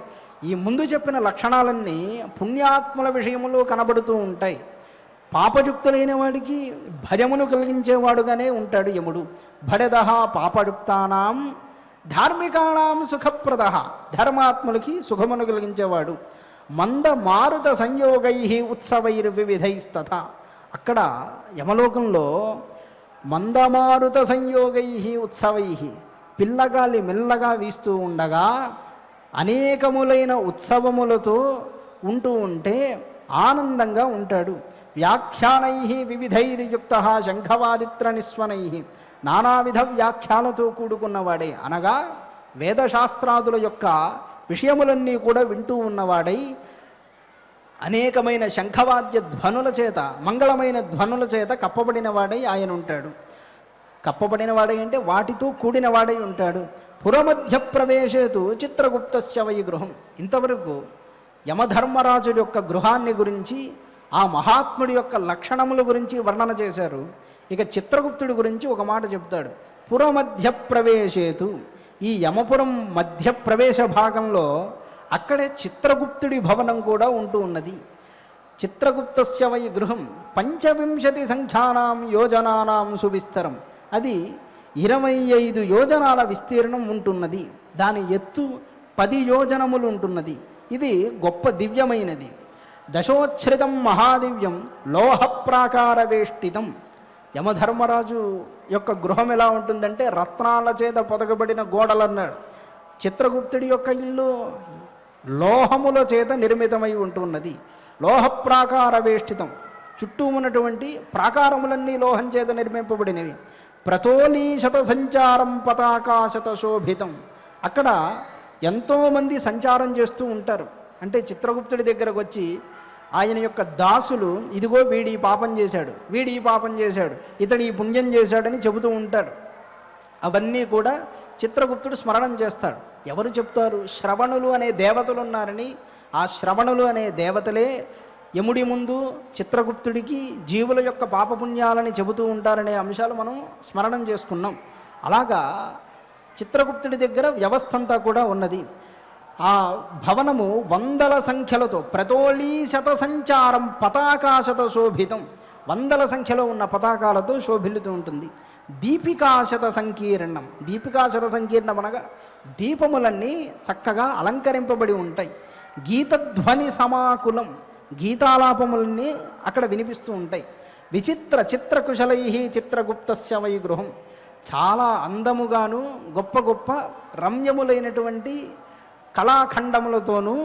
ఈ ముందు చెప్పిన లక్షణాలన్నీ పుణ్యాత్ముల విషయములో కనబడుతూ ఉంటాయి. పాపయుక్తులైన వాడికి భయమును కలిగించేవాడుగానే ఉంటాడు యముడు. భడదహ పాపయుక్తానాం ధార్మికాణం సుఖప్రద, ధర్మాత్ములకి సుఖమును కలిగించేవాడు. మంద మారుత సంయోగై ఉత్సవైర్వివిధైస్తథ, అక్కడ యమలోకంలో మందమారుత సంయోగై ఉత్సవై, పిల్లగాలి మెల్లగా వీస్తూ ఉండగా అనేకములైన ఉత్సవములతో ఉంటూ ఉంటే ఆనందంగా ఉంటాడు. వ్యాఖ్యానై వివిధైర్యుక్త శంఖవాదిత్ర నిస్వనై, నానావిధ వ్యాఖ్యాలతో కూడుకున్నవాడే, అనగా వేదశాస్త్రాదుల యొక్క విషయములన్నీ కూడా వింటూ ఉన్నవాడై అనేకమైన శంఖవాద్య ధ్వనుల చేత, మంగళమైన ధ్వనుల చేత కప్పబడిన వాడై ఆయన ఉంటాడు. కప్పబడిన వాడై అంటే వాటితో కూడిన వాడై ఉంటాడు. పురమధ్య ప్రవేశేతు చిత్రగుప్తస్య వై గృహం. ఇంతవరకు యమధర్మరాజు యొక్క గృహాన్ని గురించి, ఆ మహాత్ముడి యొక్క లక్షణముల గురించి వర్ణన చేశారు. ఇక చిత్రగుప్తుడి గురించి ఒక మాట చెప్తాడు. పురమధ్య ప్రవేశేతు, ఈ యమపురం మధ్య ప్రవేశ భాగంలో అక్కడే చిత్రగుప్తుడి భవనం కూడా ఉంటూ ఉన్నది. చిత్రగుప్తస్య వై గృహం 25 సంఖ్యానాం యోజనానాం సువిస్తరం, అది 25 యోజనాల విస్తీర్ణం ఉంటున్నది. దాని ఎత్తు 10 యోజనములు ఉంటున్నది. ఇది గొప్ప దివ్యమైనది. దశోచ్ఛ్రితం మహాదివ్యం లోహ ప్రాకార వేష్టితం. యమధర్మరాజు యొక్క గృహం ఎలా ఉంటుందంటే రత్నాల చేత పొదగబడిన గోడలు అన్నాడు. చిత్రగుప్తుడి యొక్క ఇల్లు లోహముల చేత నిర్మితమై ఉంటున్నది. లోహ ప్రాకార వేష్టితం, చుట్టూ ఉన్నటువంటి ప్రాకారములన్నీ లోహం చేత నిర్మింపబడినవి. ప్రతోలీశత సంచారం పతాకాశత శోభితం, అక్కడ ఎంతోమంది సంచారం చేస్తూ ఉంటారు. అంటే చిత్రగుప్తుడి దగ్గరకు వచ్చి ఆయన యొక్క దాసులు, ఇదిగో వీడి పాపం చేశాడు, వీడి పాపం చేశాడు, ఇతడు ఈ పుణ్యం చేశాడని చెబుతూ ఉంటారు. అవన్నీ కూడా చిత్రగుప్తుడు స్మరణం చేస్తాడు. ఎవరు చెప్తారు? శ్రవణులు అనే దేవతలు ఉన్నారని. ఆ శ్రవణులు అనే దేవతలే యముడి ముందు చిత్రగుప్తుడికి జీవుల యొక్క పాపపుణ్యాలని చెబుతూ ఉంటారనే అంశాలు మనం స్మరణం చేసుకున్నాం. అలాగా చిత్రగుప్తుడి దగ్గర వ్యవస్థ అంతా కూడా ఉన్నది. ఆ భవనము 100ల సంఖ్యలతో, ప్రతోళీశత సంచారం పతాకాశత శోభితం, 100ల సంఖ్యలో ఉన్న పతాకాలతో శోభిల్లుతూ ఉంటుంది. దీపికాశత సంకీర్ణం, దీపికాశత సంకీర్ణం అనగా దీపములన్నీ చక్కగా అలంకరింపబడి ఉంటాయి. గీతధ్వని సమాకులం, గీతాలాపములన్నీ అక్కడ వినిపిస్తూ ఉంటాయి. విచిత్ర చిత్రకుశలై చిత్రగుప్తస్య వై గృహం, చాలా అందముగాను గొప్ప గొప్ప రమ్యములైనటువంటి కళాఖండములతోనూ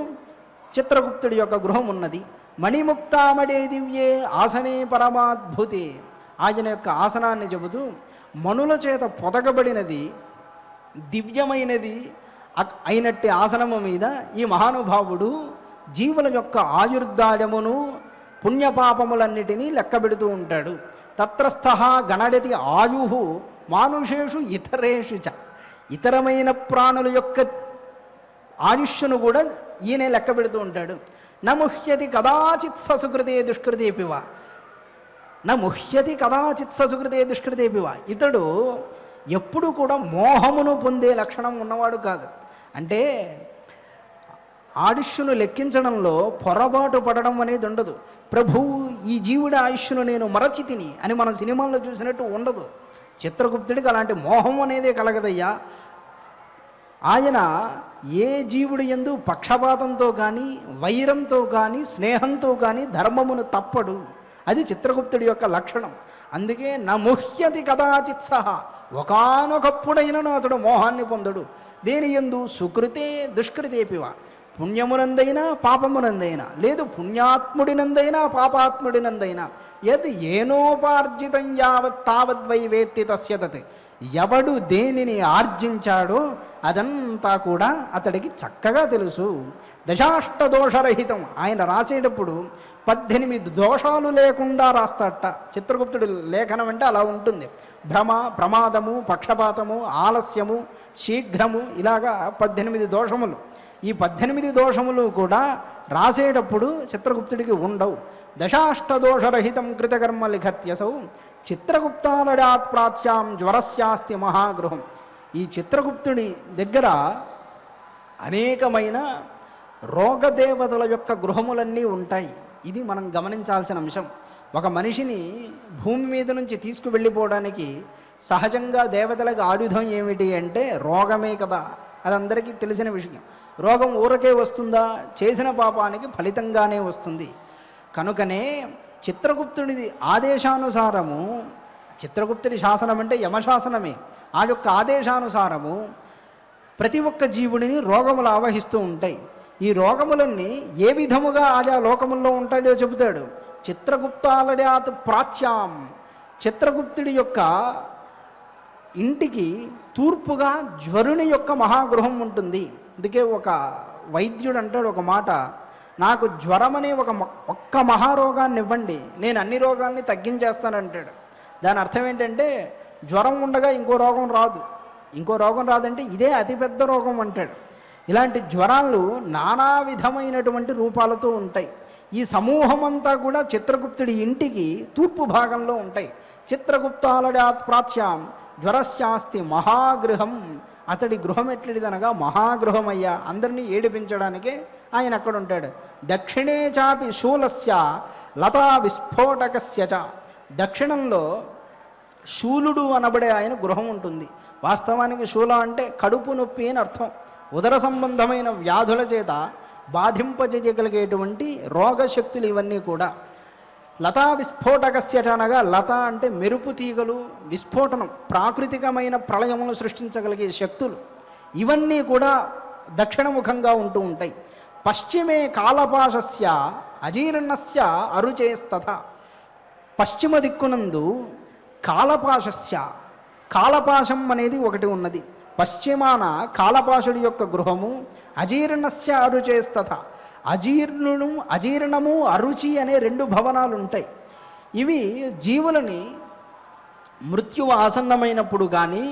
చిత్రగుప్తుడి యొక్క గృహం ఉన్నది. మణిముక్తామడే దివ్యే ఆసనే పరమాద్భుతే, ఆయన యొక్క ఆసనాన్ని చెబుతూ మనుల చేత పొదగబడినది దివ్యమైనది అయినట్టి ఆసనము మీద ఈ మహానుభావుడు జీవుల యొక్క ఆయుర్దాయమును పుణ్యపాపములన్నిటినీ లెక్కబెడుతూ ఉంటాడు. తత్రస్థ గణడతి ఆయు మానుషేషు ఇతరేషు చ, ఇతరమైన ప్రాణుల యొక్క ఆయుష్ను కూడా ఈయనే లెక్క పెడుతూ ఉంటాడు. నముహ్యతి కదాచిత్ ససుకృతే దుష్కృతేపివ, నముహ్యతి కదాచిత్ ససుకృతే దుష్కృతేపివ. ఇతడు ఎప్పుడు కూడా మోహమును పొందే లక్షణం ఉన్నవాడు కాదు. అంటే ఆయుష్ను లెక్కించడంలో పొరపాటు పడడం అనేది ఉండదు. ప్రభువు ఈ జీవుడి ఆయుష్ను నేను మరచి తిని అని మనం సినిమాల్లో చూసినట్టు ఉండదు. చిత్రగుప్తుడికి అలాంటి మోహం అనేదే కలగదయ్యా. ఆయన ఏ జీవుడి యందు పక్షపాతంతో కానీ వైరంతో కానీ స్నేహంతో కానీ ధర్మమును తప్పడు. అది చిత్రగుప్తుడి యొక్క లక్షణం. అందుకే నముహ్యతి కదాచిత్ సహా, ఒకానొకప్పుడైనను అతడు మోహాన్ని పొందడు. దేని యందు సుకృతే దుష్కృతేపివ, పుణ్యమునందైనా పాపమునందైనా, లేదు పుణ్యాత్ముడినందైనా పాపాత్ముడినందైనా, యద్ ఏనోపార్జితం యావత్ తావద్వై వేత్తి తస్య తత్, ఎవడు దేనిని ఆర్జించాడో అదంతా కూడా అతడికి చక్కగా తెలుసు. దశాష్టదోషరహితం, ఆయన రాసేటప్పుడు 18 దోషాలు లేకుండా రాస్తాడట. చిత్రగుప్తుడి లేఖనం అంటే అలా ఉంటుంది. భ్రమ, ప్రమాదము, పక్షపాతము, ఆలస్యము, శీఘ్రము, ఇలాగా 18 దోషములు. ఈ 18 దోషములు కూడా రాసేటప్పుడు చిత్రగుప్తుడికి ఉండవు. దశాష్టదోషరహితం కృతకర్మ లిఖత్యసౌ చిత్రగుప్తాలడాత్ ప్రాచ్యాం జ్వరస్యాస్తి మహాగృహం. ఈ చిత్రగుప్తుడి దగ్గర అనేకమైన రోగదేవతల యొక్క గృహములన్నీ ఉంటాయి. ఇది మనం గమనించాల్సిన అంశం. ఒక మనిషిని భూమి మీద నుంచి తీసుకువెళ్ళిపోవడానికి సహజంగా దేవతలకు ఆయుధం ఏమిటి అంటే రోగమే కదా. అది అందరికీ తెలిసిన విషయం. రోగం ఊరకే వస్తుందా? చేసిన పాపానికి ఫలితంగానే వస్తుంది. కనుకనే చిత్రగుప్తుడి ఆదేశానుసారము, చిత్రగుప్తుడి శాసనం అంటే యమశాసనమే, ఆ యొక్క ఆదేశానుసారము ప్రతి ఒక్క జీవుడిని రోగములు ఆవహిస్తూ ఉంటాయి. ఈ రోగములన్నీ ఏ విధముగా ఆయా లోకముల్లో ఉంటాయో చెబుతాడు. చిత్రగుప్తాలడాత్ ప్రాచ్యాం, చిత్రగుప్తుడి యొక్క ఇంటికి తూర్పుగా జ్వరుని యొక్క మహాగృహం ఉంటుంది. అందుకే ఒక వైద్యుడు అంటాడు ఒక మాట, నాకు జ్వరం అనే ఒక్క మహారోగాన్ని ఇవ్వండి, నేను అన్ని రోగాల్ని తగ్గించేస్తానంటాడు. దాని అర్థం ఏంటంటే జ్వరం ఉండగా ఇంకో రోగం రాదు, ఇంకో రోగం రాదంటే ఇదే అతిపెద్ద రోగం అంటాడు. ఇలాంటి జ్వరాలు నానా విధమైనటువంటి రూపాలతో ఉంటాయి. ఈ సమూహం అంతా కూడా చిత్రగుప్తుడి ఇంటికి తూర్పు భాగంలో ఉంటాయి. చిత్రగుప్తాలడాత్ ప్రాచ్యాం జ్వరస్యాస్తి మహాగృహం, అతడి గృహం ఎట్లిదనగా మహాగృహమయ్యా, అందరినీ ఏడిపించడానికే ఆయన అక్కడ ఉంటాడు. దక్షిణే చాపి శూలస్య లతా విస్ఫోటకస్య చ, దక్షిణంలో శూలుడు అనబడే ఆయన గృహం ఉంటుంది. వాస్తవానికి శూలం అంటే కడుపు నొప్పి అని అర్థం. ఉదర సంబంధమైన వ్యాధుల చేత బాధింపజేయగలిగేటువంటి రోగశక్తులు ఇవన్నీ కూడా. లతా విస్ఫోటకస్య అనగా లత అంటే మెరుపు తీగలు, విస్ఫోటనం, ప్రాకృతికమైన ప్రళయమును సృష్టించగలిగే శక్తులు, ఇవన్నీ కూడా దక్షిణముఖంగా ఉంటూ ఉంటాయి. పశ్చిమే కాలపాశస్య అజీర్ణస్య అరుచేస్తథ, పశ్చిమ దిక్కునందు కాలపాశస్య, కాలపాశం అనేది ఒకటి ఉన్నది. పశ్చిమాన కాలపాశుడి యొక్క గృహము, అజీర్ణస్య అరుచేస్తథ, అజీర్ణము అరుచి అనే 2 భవనాలు ఉంటాయి. ఇవి జీవులని మృత్యువు ఆసన్నమైనప్పుడు కానీ,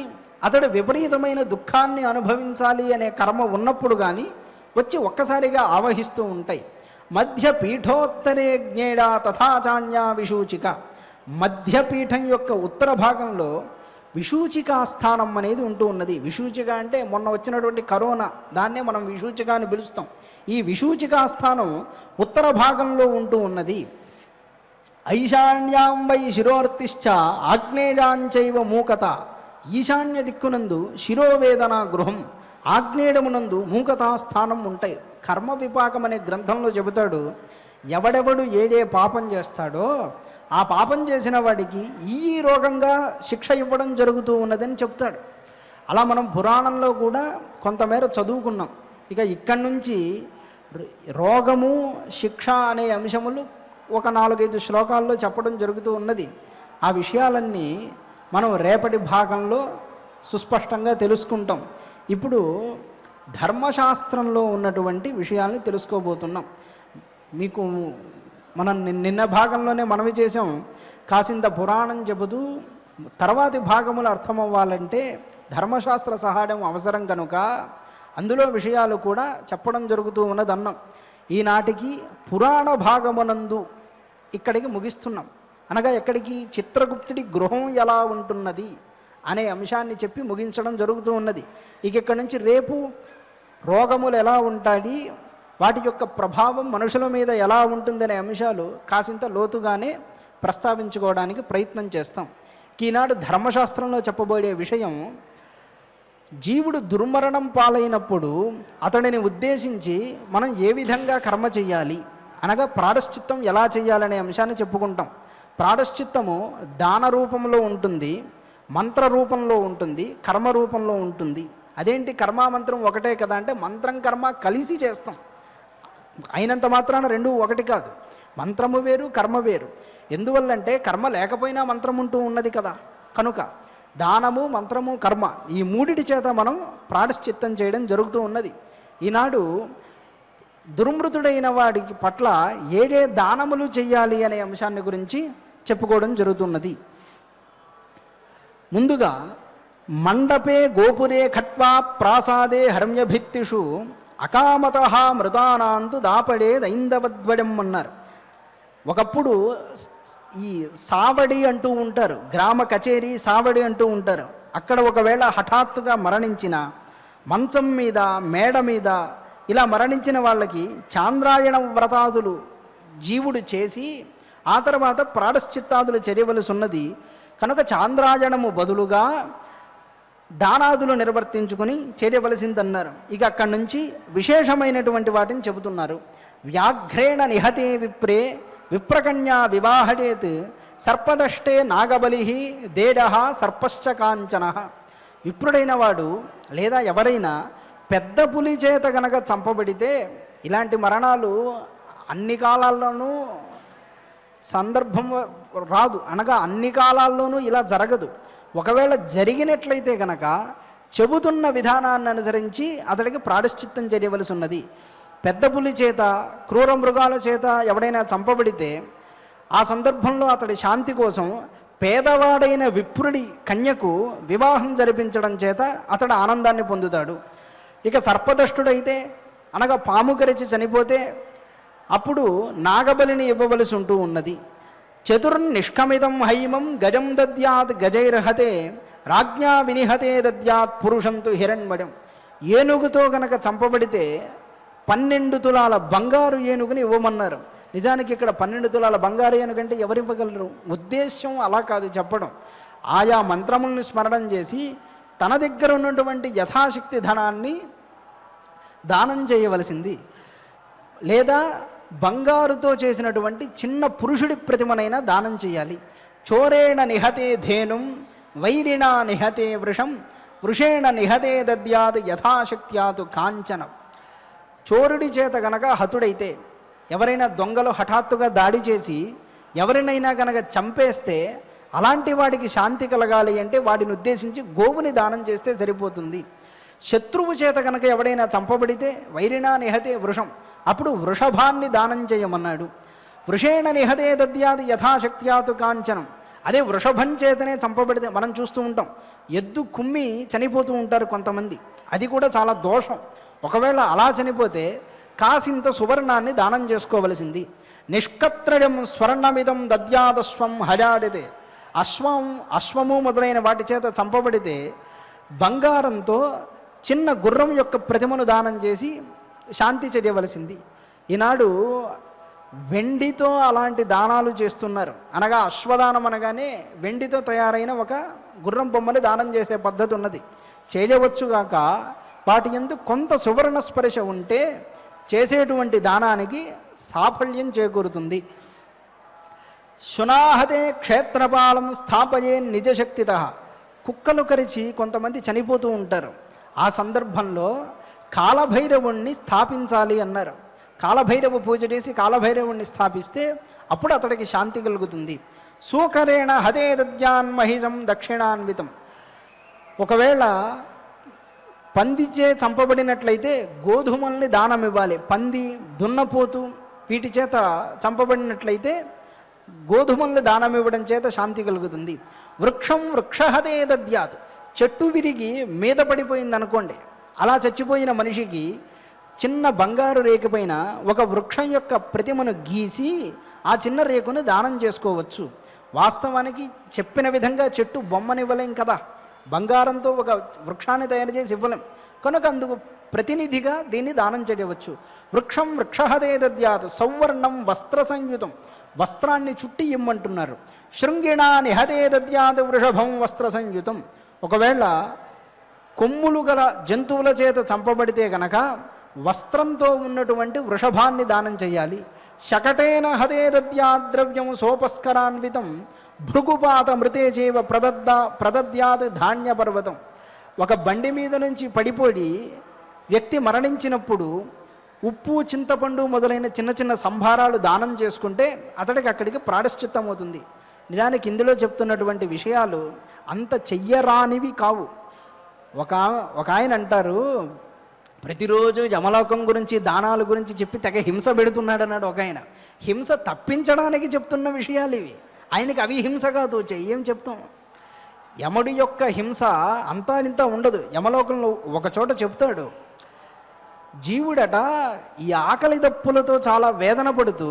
అతడు విపరీతమైన దుఃఖాన్ని అనుభవించాలి అనే కర్మ ఉన్నప్పుడు కానీ వచ్చి ఒక్కసారిగా ఆవహిస్తూ ఉంటాయి. మధ్య పీఠోత్తరే జ్ఞేడా తథాచాన్యా విషూచిక, మధ్యపీఠం యొక్క ఉత్తర భాగంలో విషూచికా స్థానం అనేది ఉంటూ ఉన్నది. విషూచిక అంటే మొన్న వచ్చినటువంటి కరోనా, దాన్నే మనం విషూచిక అని పిలుస్తాం. ఈ విషూచికా స్థానం ఉత్తర భాగంలో ఉంటూ ఉన్నది. ఐశాన్యాం వై శిరోర్తిశ్చ ఆగ్నేయాంచైవ మూకత, ఈశాన్య దిక్కునందు శిరోవేదన గృహం, ఆగ్నేయమునందు మూకతా స్థానం ఉంటాయి. కర్మ విపాకం అనే గ్రంథంలో చెబుతాడు, ఎవడెవడు ఏ పాపం చేస్తాడో ఆ పాపం చేసిన వాడికి ఈ రోగంగా శిక్ష ఇవ్వడం జరుగుతూ ఉన్నదని చెప్తాడు. అలా మనం పురాణంలో కూడా కొంతమేర చదువుకున్నాం. ఇక ఇక్కడి నుంచి రోగము శిక్ష అనే అంశములు ఒక 4-5 శ్లోకాల్లో చెప్పడం జరుగుతూ ఉన్నది. ఆ విషయాలన్నీ మనం రేపటి భాగంలో సుస్పష్టంగా తెలుసుకుంటాం. ఇప్పుడు ధర్మశాస్త్రంలో ఉన్నటువంటి విషయాల్ని తెలుసుకోబోతున్నాం. మీకు మనం నిన్న భాగంలోనే మనవి చేసాం, కాసింత పురాణం చెబుతూ తర్వాతి భాగములు అర్థమవ్వాలంటే ధర్మశాస్త్ర సహాయం అవసరం కనుక అందులో విషయాలు కూడా చెప్పడం జరుగుతూ ఉన్నదన్నాం. ఈనాటికి పురాణ భాగమునందు ఇక్కడికి ముగిస్తున్నాం. అనగా ఎక్కడికి? చిత్రగుప్తుడి గృహం ఎలా ఉంటున్నది అనే అంశాన్ని చెప్పి ముగించడం జరుగుతూ ఉన్నది. ఇక ఇక్కడి నుంచి రేపు రోగములు ఎలా ఉంటాయి, వాటి యొక్క ప్రభావం మనుషుల మీద ఎలా ఉంటుందనే అంశాలు కాసింత లోతుగానే ప్రస్తావించుకోవడానికి ప్రయత్నం చేస్తాం. ఈనాడు ధర్మశాస్త్రంలో చెప్పబోయే విషయం, జీవుడు దుర్మరణం పాలైనప్పుడు అతడిని ఉద్దేశించి మనం ఏ విధంగా కర్మ చెయ్యాలి, అనగా ప్రాయశ్చిత్తం ఎలా చేయాలనే అంశాన్ని చెప్పుకుంటాం. ప్రాయశ్చిత్తము దాన రూపంలో ఉంటుంది, మంత్ర రూపంలో ఉంటుంది, కర్మ రూపంలో ఉంటుంది. అదేంటి కర్మామంత్రం ఒకటే కదా అంటే మంత్రం కర్మ కలిసి చేస్తాం. అయినంత మాత్రాన రెండు ఒకటి కాదు. మంత్రము వేరు, కర్మ వేరు. ఎందువల్లంటే కర్మ లేకపోయినా మంత్రం ఉంటూ ఉన్నది కదా. కనుక దానము, మంత్రము, కర్మ ఈ మూడిటి చేత మనం ప్రాయశ్చిత్తం చేయడం జరుగుతూ ఉన్నది. ఈనాడు దుర్మృతుడైన వాడికి పట్ల ఏడే దానములు చెయ్యాలి అనే అంశాన్ని గురించి చెప్పుకోవడం జరుగుతున్నది. ముందుగా మండపే గోపురే ఖట్వా ప్రాసాదే హర్మ్యభిత్తిషు అకామత మృతానాంతు దాపడే దైందవద్వడం అన్నారు. ఒకప్పుడు ఈ సావడి అంటూ ఉంటారు, గ్రామ కచేరీ సావడి అంటూ ఉంటారు. అక్కడ ఒకవేళ హఠాత్తుగా మరణించిన, మంచం మీద, మేడ మీద ఇలా మరణించిన వాళ్ళకి చాంద్రాయణ వ్రతాదులు జీవుడు చేసి ఆ తర్వాత ప్రాయశ్చిత్తాదులు చేయవలసి ఉన్నది. కనుక చాంద్రాయణము బదులుగా దానాదులు నిర్వర్తించుకుని చేయవలసిందన్నారు. ఇక అక్కడి నుంచి విశేషమైనటువంటి వాటిని చెబుతున్నారు. వ్యాఘ్రేణ నిహతే విప్రే విప్రకన్యా వివాహడేత్ సర్పదష్టే నాగబలి దేడ సర్పశ్చ కాంచన. విప్రుడైన వాడు లేదా ఎవరైనా పెద్ద పులి చేత గనక చంపబడితే, ఇలాంటి మరణాలు అన్ని కాలాల్లోనూ సందర్భం రాదు, అనగా అన్ని కాలాల్లోనూ ఇలా జరగదు. ఒకవేళ జరిగినట్లయితే కనుక చెబుతున్న విధానాన్ని అనుసరించి అతడికి ప్రాయశ్చిత్తం చేయవలసి ఉన్నది. పెద్ద పులి చేత, క్రూర మృగాల చేత ఎవడైనా చంపబడితే ఆ సందర్భంలో అతడి శాంతి కోసం పేదవాడైన విప్రుడి కన్యకు వివాహం జరిపించడం చేత అతడు ఆనందాన్ని పొందుతాడు. ఇక సర్పదష్టుడైతే, అనగా పాము కరిచి చనిపోతే అప్పుడు నాగబలిని ఇవ్వవలసి ఉంటూ ఉన్నది. చతుర్నిష్కమిదం హైమం గజం దద్యాత్ గజైర్హతే రాజ్ఞా వినిహతే దద్యాత్ పురుషంతు హిరణ్మయం. ఏనుగుతో గనక చంపబడితే 12 తులాల బంగారు ఏనుగుని ఇవ్వమన్నారు. నిజానికి ఇక్కడ 12 తులాల బంగారు ఏనుగంటే ఎవరివ్వగలరు? ఉద్దేశ్యం అలా కాదు చెప్పడం. ఆయా మంత్రములను స్మరణం చేసి తన దగ్గర ఉన్నటువంటి యథాశక్తి ధనాన్ని దానం చేయవలసింది. లేదా బంగారుతో చేసినటువంటి చిన్న పురుషుడి ప్రతిమనైనా దానం చేయాలి. చోరేణ నిహతే ధేనుం వైరిణా నిహతే వృషం వృషేణ నిహతే దద్యాత్ యథాశక్త్యాతు కాంచనం. చోరుడి చేత గనక హతుడైతే, ఎవరైనా దొంగలు హఠాత్తుగా దాడి చేసి ఎవరినైనా గనక చంపేస్తే అలాంటి వాడికి శాంతి కలగాలి అంటే వాడిని ఉద్దేశించి గోవుని దానం చేస్తే సరిపోతుంది. శత్రువు చేత కనుక ఎవడైనా చంపబడితే వైరిణా నిహతే వృషం, అప్పుడు వృషభాన్ని దానం చేయమన్నాడు. వృషేణ నిహతే దద్యాది యథాశక్త్యాతు కాంచనం. అదే వృషభం చేతనే చంపబడితే మనం చూస్తూ ఉంటాం, ఎద్దు కుమ్మి చనిపోతూ ఉంటారు కొంతమంది. అది కూడా చాలా దోషం. ఒకవేళ అలా చనిపోతే కాసింత సువర్ణాన్ని దానం చేసుకోవలసింది. నిష్కత్రయం స్వర్ణమిదం దద్యాదశ్వం హజాడితే. అశ్వము మొదలైన వాటి చేత చంపబడితే బంగారంతో చిన్న గుర్రం యొక్క ప్రతిమను దానం చేసి శాంతి చేయవలసింది. ఈనాడు వెండితో అలాంటి దానాలు చేస్తున్నారు. అనగా అశ్వదానం అనగానే వెండితో తయారైన ఒక గుర్రం బొమ్మని దానం చేసే పద్ధతి ఉన్నది. చేయవచ్చుగాక వాటి యందు కొంత సువర్ణ స్పర్శ ఉంటే చేసేటువంటి దానానికి సాఫల్యం చేకూరుతుంది. శునాహతే క్షేత్రపాలం స్థాపయే నిజశక్తిత. కుక్కలు కరిచి కొంతమంది చనిపోతూ ఉంటారు. ఆ సందర్భంలో కాలభైరవుణ్ణి స్థాపించాలి అన్నారు. కాలభైరవ పూజ చేసి కాలభైరవుణ్ణి స్థాపిస్తే అప్పుడు అతడికి శాంతి కలుగుతుంది. సూకరేణ హతే దద్యాన్మహిషం దక్షిణాన్వితం. ఒకవేళ పందిచే చంపబడినట్లయితే గోధుమల్ని దానం ఇవ్వాలి. పంది, దున్నపోతు వీటి చేత చంపబడినట్లయితే గోధుమల్ని దానం ఇవ్వడం చేత శాంతి కలుగుతుంది. వృక్షం వృక్షహతే దద్యాత్. చెట్టు విరిగి మీద పడిపోయింది అనుకోండి, అలా చచ్చిపోయిన మనిషికి చిన్న బంగారు రేకు పైన ఒక వృక్షం యొక్క ప్రతిమను గీసి ఆ చిన్న రేకును దానం చేసుకోవచ్చు. వాస్తవానికి చెప్పిన విధంగా చెట్టు బొమ్మనివ్వలేం కదా, బంగారంతో ఒక వృక్షాన్ని తయారు చేసి ఇవ్వలేం కనుక అందుకు ప్రతినిధిగా దీన్ని దానం చేయవచ్చు. వృక్షం వృక్షహతే దద్యాత్ సౌవర్ణం వస్త్ర సంయుతం. వస్త్రాన్ని చుట్టి ఇమ్మంటున్నారు. శృంగిణా నిహతే దద్యాత్ వృషభం వస్త్ర సంయుతం. ఒకవేళ కొమ్ములు గల జంతువుల చేత చంపబడితే గనక వస్త్రంతో ఉన్నటువంటి వృషభాన్ని దానం చేయాలి. శకటేన హతే దద్యాత్ ద్రవ్యం సోపస్కరాన్వితం భృగుపాత మృతే చేవ ప్రదద్యాత్ ధాన్య పర్వతం. ఒక బండి మీద నుంచి పడిపోయి వ్యక్తి మరణించినప్పుడు ఉప్పు, చింతపండు మొదలైన చిన్న చిన్న సంభారాలు దానం చేసుకుంటే అతడికి అక్కడికి ప్రాయశ్చిత్తం అవుతుంది. నిజానికి ఇందులో చెప్తున్నటువంటి విషయాలు అంత చెయ్యరానివి కావు. ఒక ఆయన అంటారు, ప్రతిరోజు యమలోకం గురించి దానాల గురించి చెప్పి తెగ హింస పెడుతున్నాడు అన్నాడు ఒక ఆయన. హింస తప్పించడానికి చెప్తున్న విషయాలు ఇవి, ఆయనకి అవి హింస కాదు. ఏం చెప్తాం? యముడి యొక్క హింస అంతా ఇంత ఉండదు. యమలోకంలో ఒక చోట చెప్తాడు, జీవుడట ఈ ఆకలి దప్పులతో చాలా వేదన పడుతూ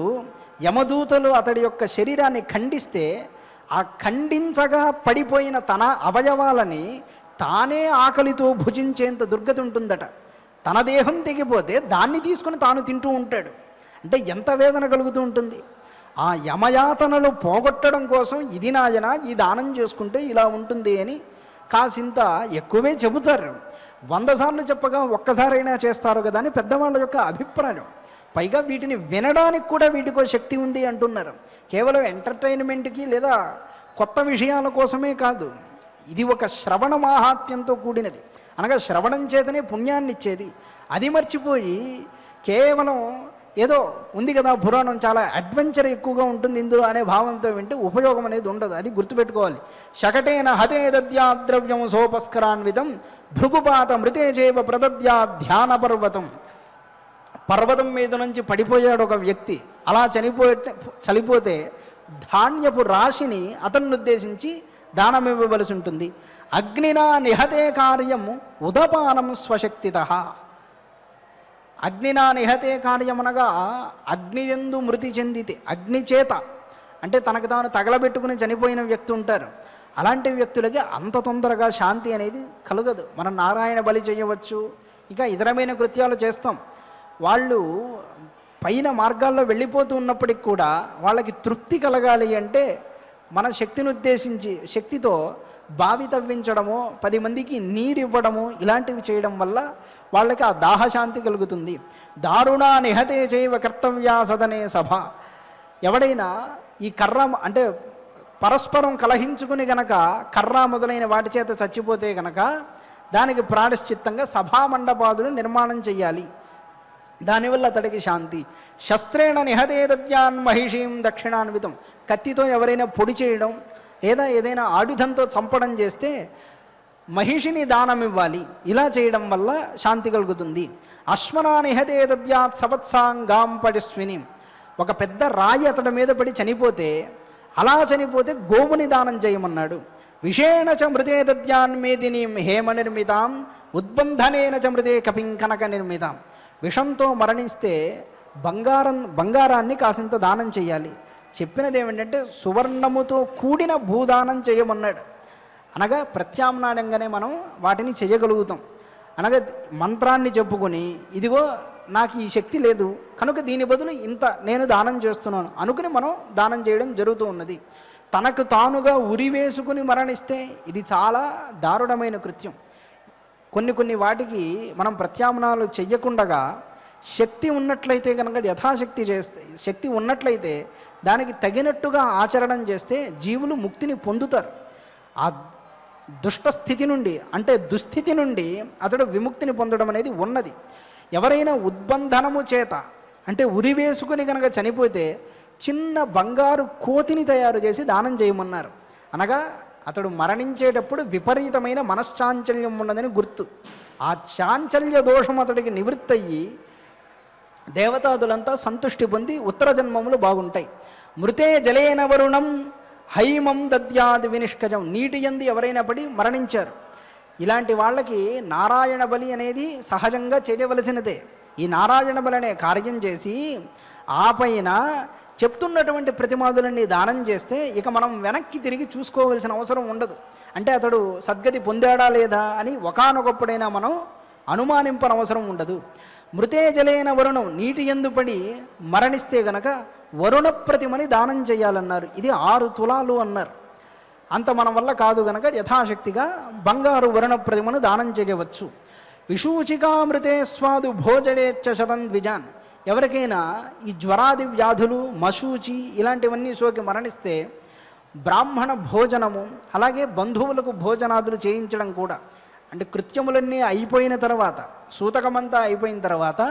యమదూతలు అతడి యొక్క శరీరాన్ని ఖండిస్తే ఆ ఖండించగా పడిపోయిన తన అవయవాలని తానే ఆకలితో భుజించేంత దుర్గతి ఉంటుందట. తన దేహం తెగిపోతే దాన్ని తీసుకుని తాను తింటూ ఉంటాడు. అంటే ఎంత వేదన కలుగుతూ ఉంటుంది. ఆ యమయాతనలు పోగొట్టడం కోసం ఇది నాయన ఈ దానం చేసుకుంటే ఇలా ఉంటుంది అని కాసింత ఎక్కువే చెబుతారు. 100 సార్లు చెప్పగా ఒక్కసారైనా చేస్తారు కదా అని పెద్దవాళ్ళ యొక్క అభిప్రాయం. పైగా వీటిని వినడానికి కూడా వీటికో శక్తి ఉంది అంటున్నారు. కేవలం ఎంటర్టైన్మెంట్కి లేదా కొత్త విషయాల కోసమే కాదు, ఇది ఒక శ్రవణ మాహాత్మ్యంతో కూడినది. అనగా శ్రవణం చేతనే పుణ్యాన్ని ఇచ్చేది. అది మర్చిపోయి కేవలం ఏదో ఉంది కదా పురాణం, చాలా అడ్వెంచర్ ఎక్కువగా ఉంటుంది ఇందులో అనే భావంతో వింటే ఉపయోగం అనేది ఉండదు. అది గుర్తుపెట్టుకోవాలి. శకటేన హతే దద్యాద్రవ్యం సోపస్కరాన్వితం భృగుపాత మృతే చేవ ప్రదద్యా ధ్యాన పర్వతం. పర్వతం మీద నుంచి పడిపోయాడు ఒక వ్యక్తి. అలా చనిపోతే ధాన్యపు రాశిని అతన్ని ఉద్దేశించి దానం ఇవ్వవలసి ఉంటుంది. అగ్నినా నిహతే కార్యం ఉదపానం స్వశక్తిత. అగ్నినా నిహతే కార్యమనగా అగ్నియందు మృతి చెందితే, అగ్ని చేత అంటే తనకు తాను తగలబెట్టుకుని చనిపోయిన వ్యక్తి ఉంటారు. అలాంటి వ్యక్తులకి అంత తొందరగా శాంతి అనేది కలగదు. మనం నారాయణ బలి చేయవచ్చు, ఇంకా ఇతరమైన కృత్యాలు చేస్తాం. వాళ్ళు పైన మార్గాల్లో వెళ్ళిపోతూ ఉన్నప్పటికి కూడా వాళ్ళకి తృప్తి కలగాలి అంటే మన శక్తిని ఉద్దేశించి శక్తితో బావి తవ్వించడము, 10 మందికి నీరు ఇవ్వడము, ఇలాంటివి చేయడం వల్ల వాళ్ళకి ఆ దాహశాంతి కలుగుతుంది. దారుణా నిహతే చేయవ కర్తవ్యా సదనే సభ. ఎవడైనా ఈ కర్ర అంటే పరస్పరం కలహించుకుని గనక కర్ర మొదలైన వాటి చేత చచ్చిపోతే గనక దానికి ప్రాయశ్చిత్తంగా సభామండపాదులు నిర్మాణం చెయ్యాలి. దానివల్ల అతడికి శాంతి. శస్త్రేణ నిహతే దద్యాన్ మహిషీం దక్షిణాన్వితం. కత్తితో ఎవరైనా పొడి చేయడం లేదా ఏదైనా ఆయుధంతో చంపడం చేస్తే మహిషిని దానం ఇవ్వాలి. ఇలా చేయడం వల్ల శాంతి కలుగుతుంది. అశ్వనా నిహతే దద్యాత్ సవత్సాంగాం పడిస్విని. ఒక పెద్ద రాయి అతడి మీద పడి చనిపోతే అలా చనిపోతే గోవుని దానం చేయమన్నాడు. విషేణ చ మృతే దద్యాన్ మేదినీం హేమ నిర్మితాం ఉద్బంధనేన చ మృతే కపింకనక నిర్మితాం. విషంతో మరణిస్తే బంగారాన్ని కాసింత దానం చేయాలి. చెప్పినది ఏమిటంటే సువర్ణముతో కూడిన భూదానం చేయమన్నాడు. అనగా ప్రత్యామ్నాయంగానే మనం వాటిని చేయగలుగుతాం. అనగా మంత్రాన్ని చెప్పుకొని ఇదిగో నాకు ఈ శక్తి లేదు కనుక దీని బదులు ఇంత నేను దానం చేస్తున్నాను అనుకుని మనం దానం చేయడం జరుగుతూ ఉన్నది. తనకు తానుగా ఉరివేసుకుని మరణిస్తే ఇది చాలా దారుణమైన కృత్యం. కొన్ని వాటికి మనం ప్రత్యామ్నాయాలు చెయ్యకుండగా శక్తి ఉన్నట్లయితే కనుక యథాశక్తి చేస్తే, శక్తి ఉన్నట్లయితే దానికి తగినట్టుగా ఆచరణం చేస్తే జీవులు ముక్తిని పొందుతారు. ఆ దుష్టస్థితి నుండి అంటే దుస్థితి నుండి అతడు విముక్తిని పొందడం అనేది ఉన్నది. ఎవరైనా ఉద్బంధనము చేత అంటే ఉరివేసుకుని కనుక చనిపోతే చిన్న బంగారు కోతిని తయారు చేసి దానం చేయమన్నారు. అనగా అతడు మరణించేటప్పుడు విపరీతమైన మనశ్చాంచల్యం ఉన్నదని గుర్తు. ఆ చాంచల్య దోషం అతడికి నివృత్తి అయ్యి దేవతాదులంతా సంతుష్టి పొంది ఉత్తర జన్మములు బాగుంటాయి. మృతే జలేన వరుణం హైమం దద్యాది వినిష్కజం, నీటి యందు ఎవరైనా పడి మరణించారు. ఇలాంటి వాళ్ళకి నారాయణ బలి అనేది సహజంగా చేయవలసినదే. ఈ నారాయణ బలి అనే కార్యం చేసి ఆ పైన చెప్తున్నటువంటి ప్రతిమాదులన్నీ దానం చేస్తే ఇక మనం వెనక్కి తిరిగి చూసుకోవలసిన అవసరం ఉండదు. అంటే అతడు సద్గతి పొందాడా లేదా అని ఒకానొకప్పుడైనా మనం అనుమానింపనవసరం ఉండదు. మృతే జలేన వరుణం, నీటి యందు పడి మరణిస్తే గనక వరుణ ప్రతిమని దానం చేయాలన్నారు. ఇది 6 తులాలు అన్నారు. అంత మన వల్ల కాదు గనక యథాశక్తిగా బంగారు వరుణ ప్రతిమను దానం చేయవచ్చు. విషూచికామృతే స్వాదు భోజనేచ్చ శతం ద్విజాన్, ఎవరికైనా ఈ జ్వరాది వ్యాధులు మశూచి ఇలాంటివన్నీ సోకి మరణిస్తే బ్రాహ్మణ భోజనము, అలాగే బంధువులకు భోజనాదులు చేయించడం కూడా, అంటే కృత్యములన్నీ అయిపోయిన తర్వాత సూతకమంతా అయిపోయిన తర్వాత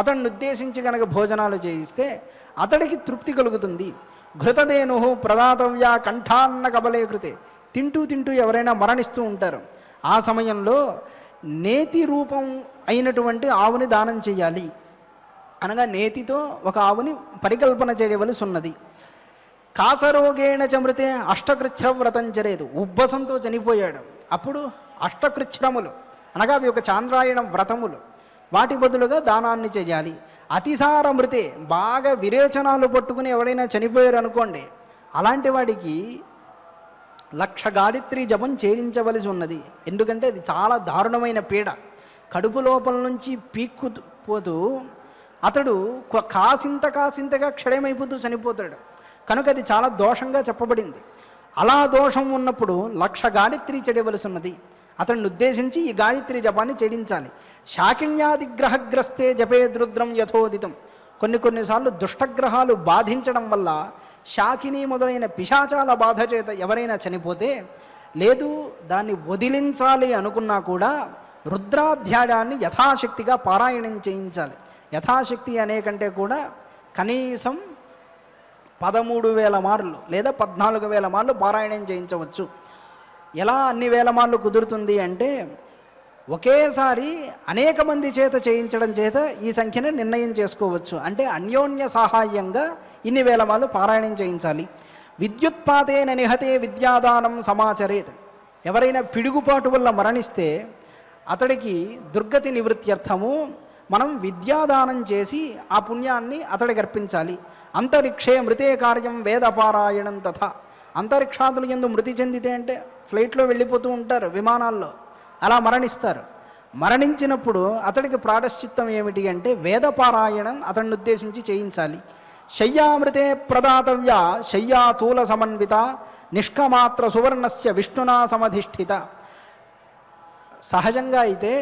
అతన్ని ఉద్దేశించి కనుక భోజనాలు చేయిస్తే అతడికి తృప్తి కలుగుతుంది. ఘృతదేను ప్రదాతవ్య కంఠాన్న కబలే కృతే, తింటూ తింటూ ఎవరైనా మరణిస్తూ ఉంటారు. ఆ సమయంలో నేతి రూపం అయినటువంటి ఆవుని దానం చేయాలి. అనగా నేతితో ఒక ఆవుని పరికల్పన చేయవలసి ఉన్నది. కాసరోగేణ చమృతే అష్టకృచ్ఛ్ర వ్రతం చరేదు, ఉబ్బసంతో చనిపోయాడు. అప్పుడు అష్టకృచ్ఛ్రములు అనగా అవి ఒక చాంద్రాయణ వ్రతములు, వాటి బదులుగా దానాన్ని చేయాలి. అతిసార మృతే, బాగా విరేచనాలు పట్టుకుని ఎవడైనా చనిపోయారు అనుకోండి, అలాంటి వాడికి 1,00,000 గాయత్రి జపం చేయించవలసి ఉన్నది. ఎందుకంటే అది చాలా దారుణమైన పీడ. కడుపు లోపల నుంచి పీక్కుపోతూ అతడు కాసింతగా క్షయమైపోతూ చనిపోతాడు. కనుక అది చాలా దోషంగా చెప్పబడింది. అలా దోషం ఉన్నప్పుడు 1,00,000 గాయత్రి చేయవలసి ఉన్నది. అతన్ని ఉద్దేశించి ఈ గాయత్రి జపాన్ని చేయించాలి. శాకిన్యాదిగ్రహగ్రస్తే జపేదృద్రం యథోదితం, కొన్నిసార్లు దుష్టగ్రహాలు బాధించడం వల్ల శాకిని మొదలైన పిశాచాల బాధ చేత ఎవరైనా చనిపోతే, లేదు దాన్ని వదిలించాలి అనుకున్నా కూడా రుద్రాధ్యాయాన్ని యథాశక్తిగా పారాయణం చేయించాలి. యథాశక్తి అనే కంటే కూడా కనీసం 13,000 మార్లు లేదా 14,000 మార్లు పారాయణం చేయించవచ్చు. ఎలా అన్ని వేల మార్లు కుదురుతుంది అంటే, ఒకేసారి అనేక మంది చేత చేయించడం చేత ఈ సంఖ్యను నిర్ణయం చేసుకోవచ్చు. అంటే అన్యోన్య సహాయంగా ఇన్ని వేల మార్లు పారాయణం చేయించాలి. విద్యుత్పాతేన నిహతే విద్యాదానం సమాచరేత్, ఎవరైనా పిడుగుపాటు వల్ల మరణిస్తే అతడికి దుర్గతి నివృత్త్యర్థము మనం విద్యాదానం చేసి ఆ పుణ్యాన్ని అతడికి అర్పించాలి. అంతరిక్షే మృతే కార్యం వేదపారాయణం తథా, అంతరిక్షాదులు యందు మృతి చెందితే అంటే ఫ్లైట్లో వెళ్ళిపోతూ ఉంటారు విమానాల్లో, అలా మరణిస్తారు. మరణించినప్పుడు అతడికి ప్రాయశ్చిత్తం ఏమిటి అంటే వేదపారాయణం అతడిని ఉద్దేశించి చేయించాలి. శయ్యామృతే ప్రదాతవ్య శయ్యాతూల సమన్విత నిష్కమాత్ర సువర్ణస్య విష్ణునా సమధిష్ఠిత. సహజంగా అయితే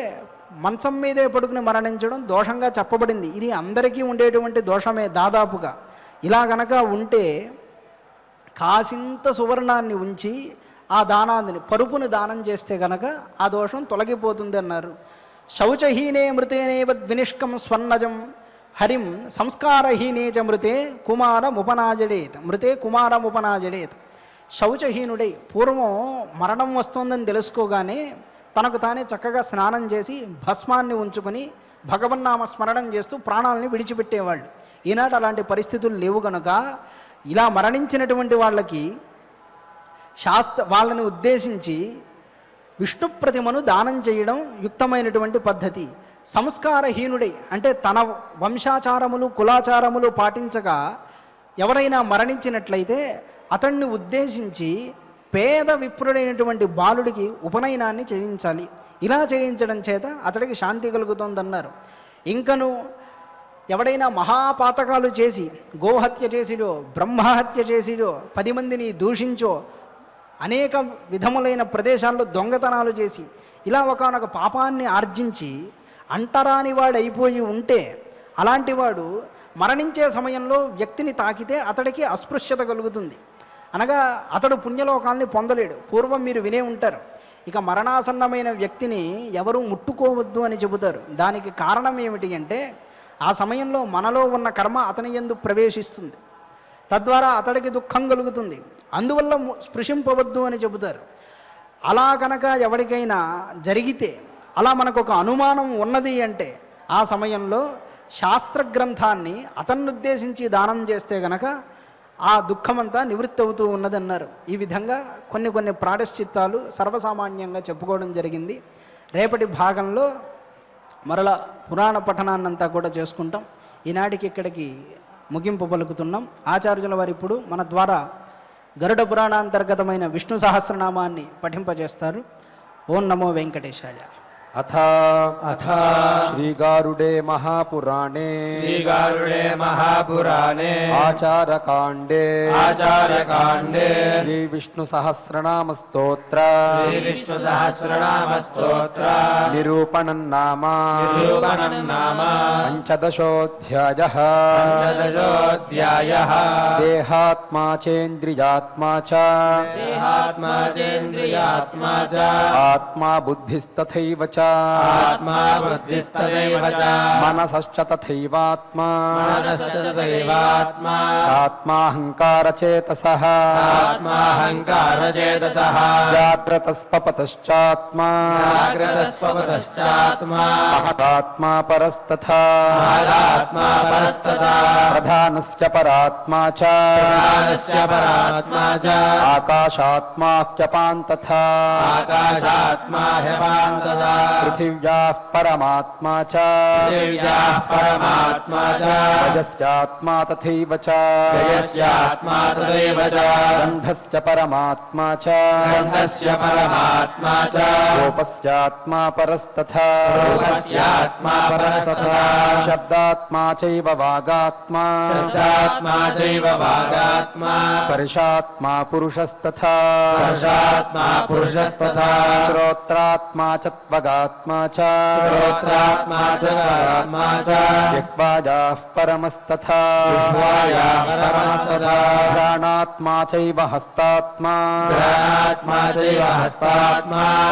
మంచం మీదే పడుకుని మరణించడం దోషంగా చెప్పబడింది. ఇది అందరికీ ఉండేటువంటి దోషమే దాదాపుగా. ఇలా గనక ఉంటే కాసింత సువర్ణాన్ని ఉంచి ఆ దానాన్ని పరుపుని దానం చేస్తే గనక ఆ దోషం తొలగిపోతుంది అన్నారు. శౌచహీనే మృతేనేవ వినిష్కం స్వర్ణజం హరిం సంస్కారహీనే చ మృతే కుమారముపనాజడేత్, మృతే కుమారముపనాజడేత్. శౌచహీనుడై పూర్వం మరణం వస్తుందని తెలుసుకోగానే తనకు తానే చక్కగా స్నానం చేసి భస్మాన్ని ఉంచుకొని భగవన్నామ స్మరణం చేస్తూ ప్రాణాలని విడిచిపెట్టేవాళ్ళు. ఈనాడు అలాంటి పరిస్థితులు లేవు కనుక ఇలా మరణించినటువంటి వాళ్ళకి వాళ్ళని ఉద్దేశించి విష్ణు ప్రతిమను దానం చేయడం యుక్తమైనటువంటి పద్ధతి. సంస్కారహీనుడై అంటే తన వంశాచారములు కులాచారములు పాటించక ఎవరైనా మరణించినట్లయితే అతన్ని ఉద్దేశించి పేద విప్రుడైనటువంటి బాలుడికి ఉపనయనాన్ని చేయించాలి. ఇలా చేయించడం చేత అతడికి శాంతి కలుగుతుందన్నారు. ఇంకను ఎవడైనా మహాపాతకాలు చేసి గోహత్య చేసిడో బ్రహ్మహత్య చేసిడో 10 మందిని దూషించో అనేక విధములైన ప్రదేశాల్లో దొంగతనాలు చేసి ఇలా ఒకానొక పాపాన్ని ఆర్జించి అంటరాని వాడు అయిపోయి ఉంటే అలాంటి వాడు మరణించే సమయంలో వ్యక్తిని తాకితే అతడికి అస్పృశ్యత కలుగుతుంది. అనగా అతడు పుణ్యలోకాల్ని పొందలేడు. పూర్వం మీరు వినే ఉంటారు, ఇక మరణాసన్నమైన వ్యక్తిని ఎవరూ ముట్టుకోవద్దు అని చెబుతారు. దానికి కారణం ఏమిటి అంటే ఆ సమయంలో మనలో ఉన్న కర్మ అతని యందు ప్రవేశిస్తుంది. తద్వారా అతడికి దుఃఖం కలుగుతుంది. అందువల్ల స్పృశింపవద్దు అని చెబుతారు. అలా కనుక ఎవరికైనా జరిగితే, అలా మనకు ఒక అనుమానం ఉన్నది అంటే ఆ సమయంలో శాస్త్ర గ్రంథాన్ని అతన్ని ఉద్దేశించి దానం చేస్తే గనక ఆ దుఃఖమంతా నివృత్తి అవుతూ ఉన్నదన్నారు. ఈ విధంగా కొన్ని ప్రాయశ్చిత్తాలు సర్వసామాన్యంగా చెప్పుకోవడం జరిగింది. రేపటి భాగంలో మరల పురాణ పఠనాన్నంతా కూడా చేసుకుంటాం. ఈనాటికి ఇక్కడికి ముగింపు పలుకుతున్నాం. ఆచార్యుల వారు ఇప్పుడు మన ద్వారా గరుడ పురాణాంతర్గతమైన విష్ణు సహస్రనామాన్ని పఠింపజేస్తారు. ఓం నమో వెంకటేశాయ. అథ శ్రీగారుడే మహాపురాణే ఆచారకాండే శ్రీ విష్ణు సహస్రనామ స్తోత్ర నిరూపణం నామ పంచదశోऽధ్యాయః దేహాత్మా చేంద్రియాత్మా చ ఆత్మా బుద్ధిస్తథైవ చ మనసశ్చ తథైవాత్మా చాత్మాహంకారచేతసః జాగ్రత్తస్వపతశ్చాత్మా మహదాత్మా పరస్తథా ప్రధానస్య పరాత్మా చ ఆకాశాత్మాహ్యపాంతథా పృథివ్యాః పరమాత్మా చ వయస్యాత్మా తథైవ చ గంధస్య పరమాత్మా చ రూపస్యాత్మా పరస్తథా శబ్దాత్మా చైవ వాగాత్మా స్పర్శాత్మా పురుషస్తథా శ్రోత్రాత్మా చ త్వగాత్మా చ జిహ్వాయాః పరమస్తథా ఘ్రాణాత్మా చైవ హస్తాత్మా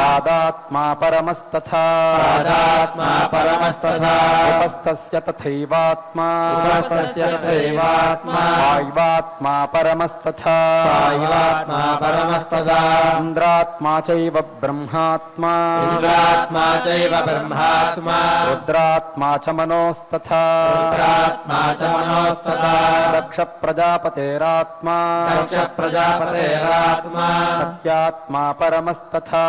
పాదాత్మా పరమస్తథా ఉపస్థస్య తథైవాత్మా వాయువాత్మా పరమస్తథా ఇంద్రాత్మా చైవ బ్రహ్మాత్మా రుద్రాత్మా చ మనోస్తథా దక్ష ప్రజాపతేరాత్మా సత్యాత్మా పరమస్తథా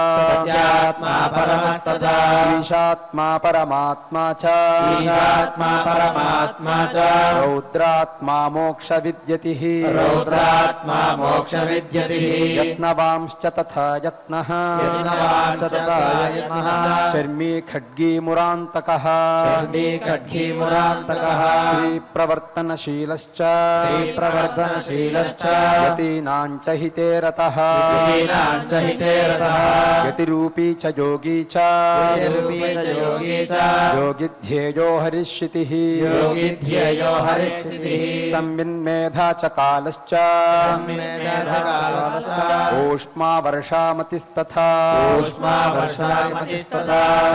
ఈశాత్మా పరమాత్మా చ రౌద్రాత్మా మోక్ష విద్యతిః యత్నవాంశ్చ తథా యత్నః చర్మీ ఖడ్గీ మురాంతకః ప్రవర్తనశీలశ్చ యతీనాం చ హితే రతః యతిరూపీ చ యోగీ చ యోగిధ్యేయో హరిష్యతిః సంవిన్మేధా చ కాలశ్చ ఊష్మా వర్షామతిస్తథా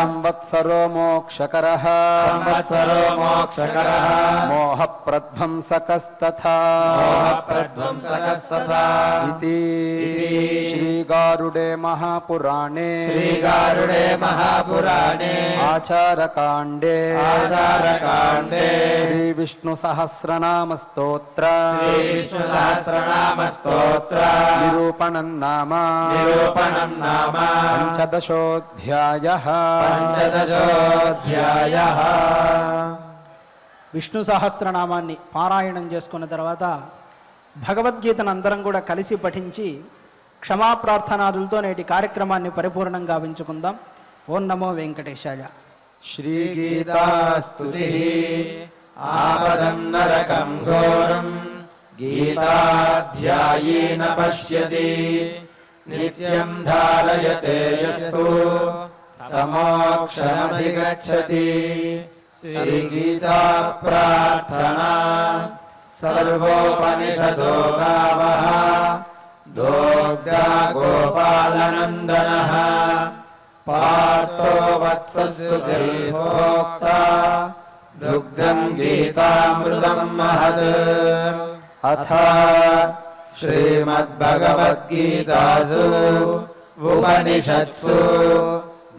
సంవత్సరో మోక్షకరః మోహ ప్రధ్వంసకస్తథా ఇతి శ్రీగారుడే మహాపురాణే ఆచారకాండే శ్రీ విష్ణు సహస్రనామ స్తోత్ర నిరూపణం నామ పంచదశోऽధ్యాయః విష్ణు సహస్రనామాన్ని పారాయణం చేసుకున్న తర్వాత భగవద్గీతను అందరం కూడా కలిసి పఠించి క్షమాప్రార్థనాదులతో నేటి కార్యక్రమాన్ని పరిపూర్ణంగా వించుకుందాం. ఓం నమో వెంకటేశాయ. శ్రీగీతాస్తుతిః ఆపదం నరకం ఘోరం గీతాధ్యాయేన పశ్యతి నిత్యం ధారయతే యస్తు సమోక్షమధిగచ్చతి. శ్రీగీతా ప్రార్థనా సర్వోపనిషదో గావః దోగ్ధా గోపాలనందనః పార్థో వత్ససుధీర్భోక్తా దుగ్ధం గీతామృతం మహద్. अथ श्रीमद्भगवद्गीतासु उपनिषत्सु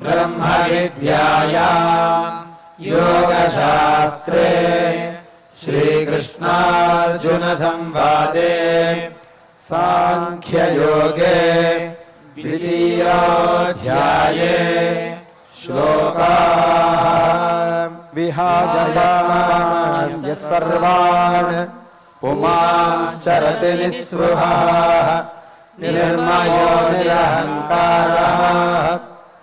ब्रह्मविद्यायां योगशास्त्रे श्रीकृष्णार्जुनसंवादे सांख्ययोगे द्वितीयोऽध्याये श्लोकाः विहायमानस्य सर्वान् पुमांश्चरति निःस्पृहः निर्मयो निरहङ्कारः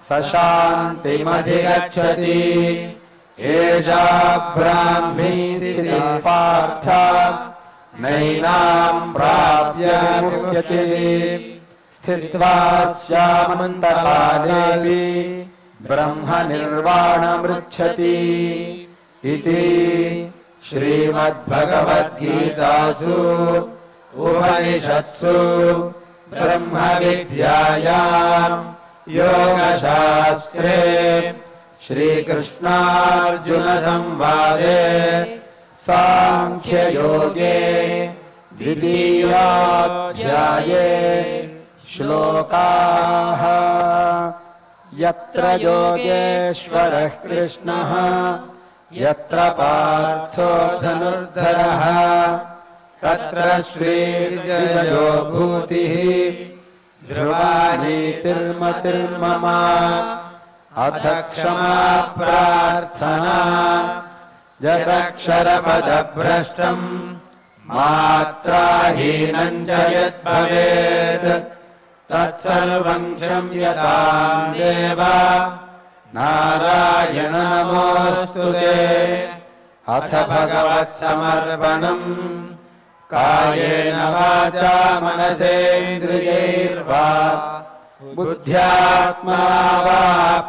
स शान्तिमधिगच्छति एषा ब्राह्मी स्थितिः पार्थ नैनां प्राप्य मुह्यते स्थित्वा स्यामन्तकालेऽपि ब्रह्मनिर्वाणमृच्छति इति श्रीमद्भगवद्गीतासु उपनिषत्सु ब्रह्मविद्यायां योगशास्त्रे श्रीकृष्णार्जुनसंवादे सांख्ययोगे द्वितीयोऽध्याये श्लोकाः यत्र योगेश्वरः कृष्णः यत्र पार्थो धनुर्धरः तत्र श्रीर्जयो भूतिः ध्रुवा नीतिर्मतिर्मम अथ क्षमा प्रार्थना यदक्षरपदभ्रष्टम् मात्राहीनं च यद्भवेत् तत्सर्वं क्षम्यतां देव नारायण नमोऽस्तु ते। अथ भगवत्समर्पणम् कायेन वाचा मनसेन्द्रियैर्वा बुद्ध्यात्मना वा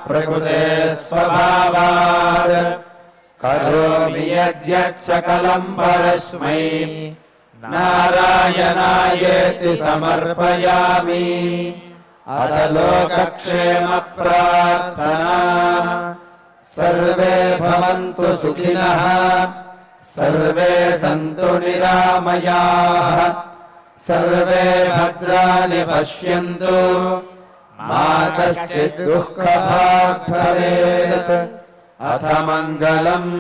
प्रकृते स्वभावात् करोमि यद्यत् सकलं परस्मै नारायणायेति समर्पयामि। अथ लोकक्षेमप्रार्थना सर्वे भवन्तु सुखिनः सर्वे सन्तु निरामयाः सर्वे भद्राणि पश्यन्तु मा कश्चित् दुःखभाग् भवेत्। अथ मङ्गलम्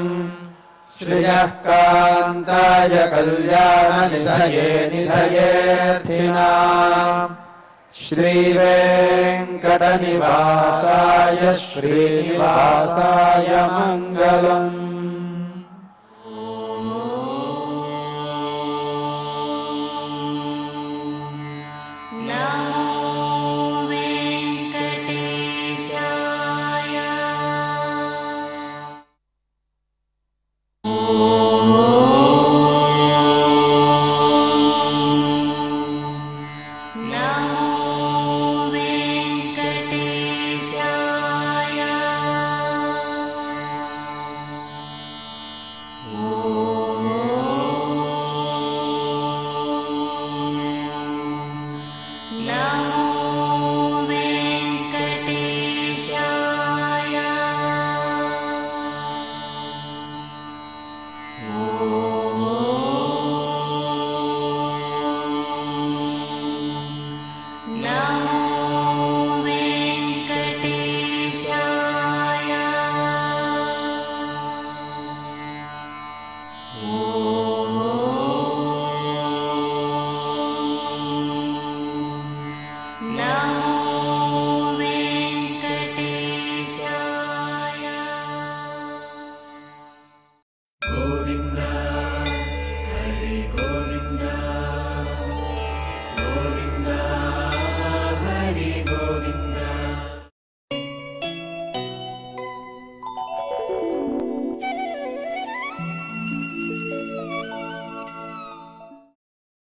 श्रियः कान्ताय कल्याणनिधये निधयेऽर्थिनाम् श्रीवेङ्कटनिवासाय श्रीनिवासाय मङ्गलम्।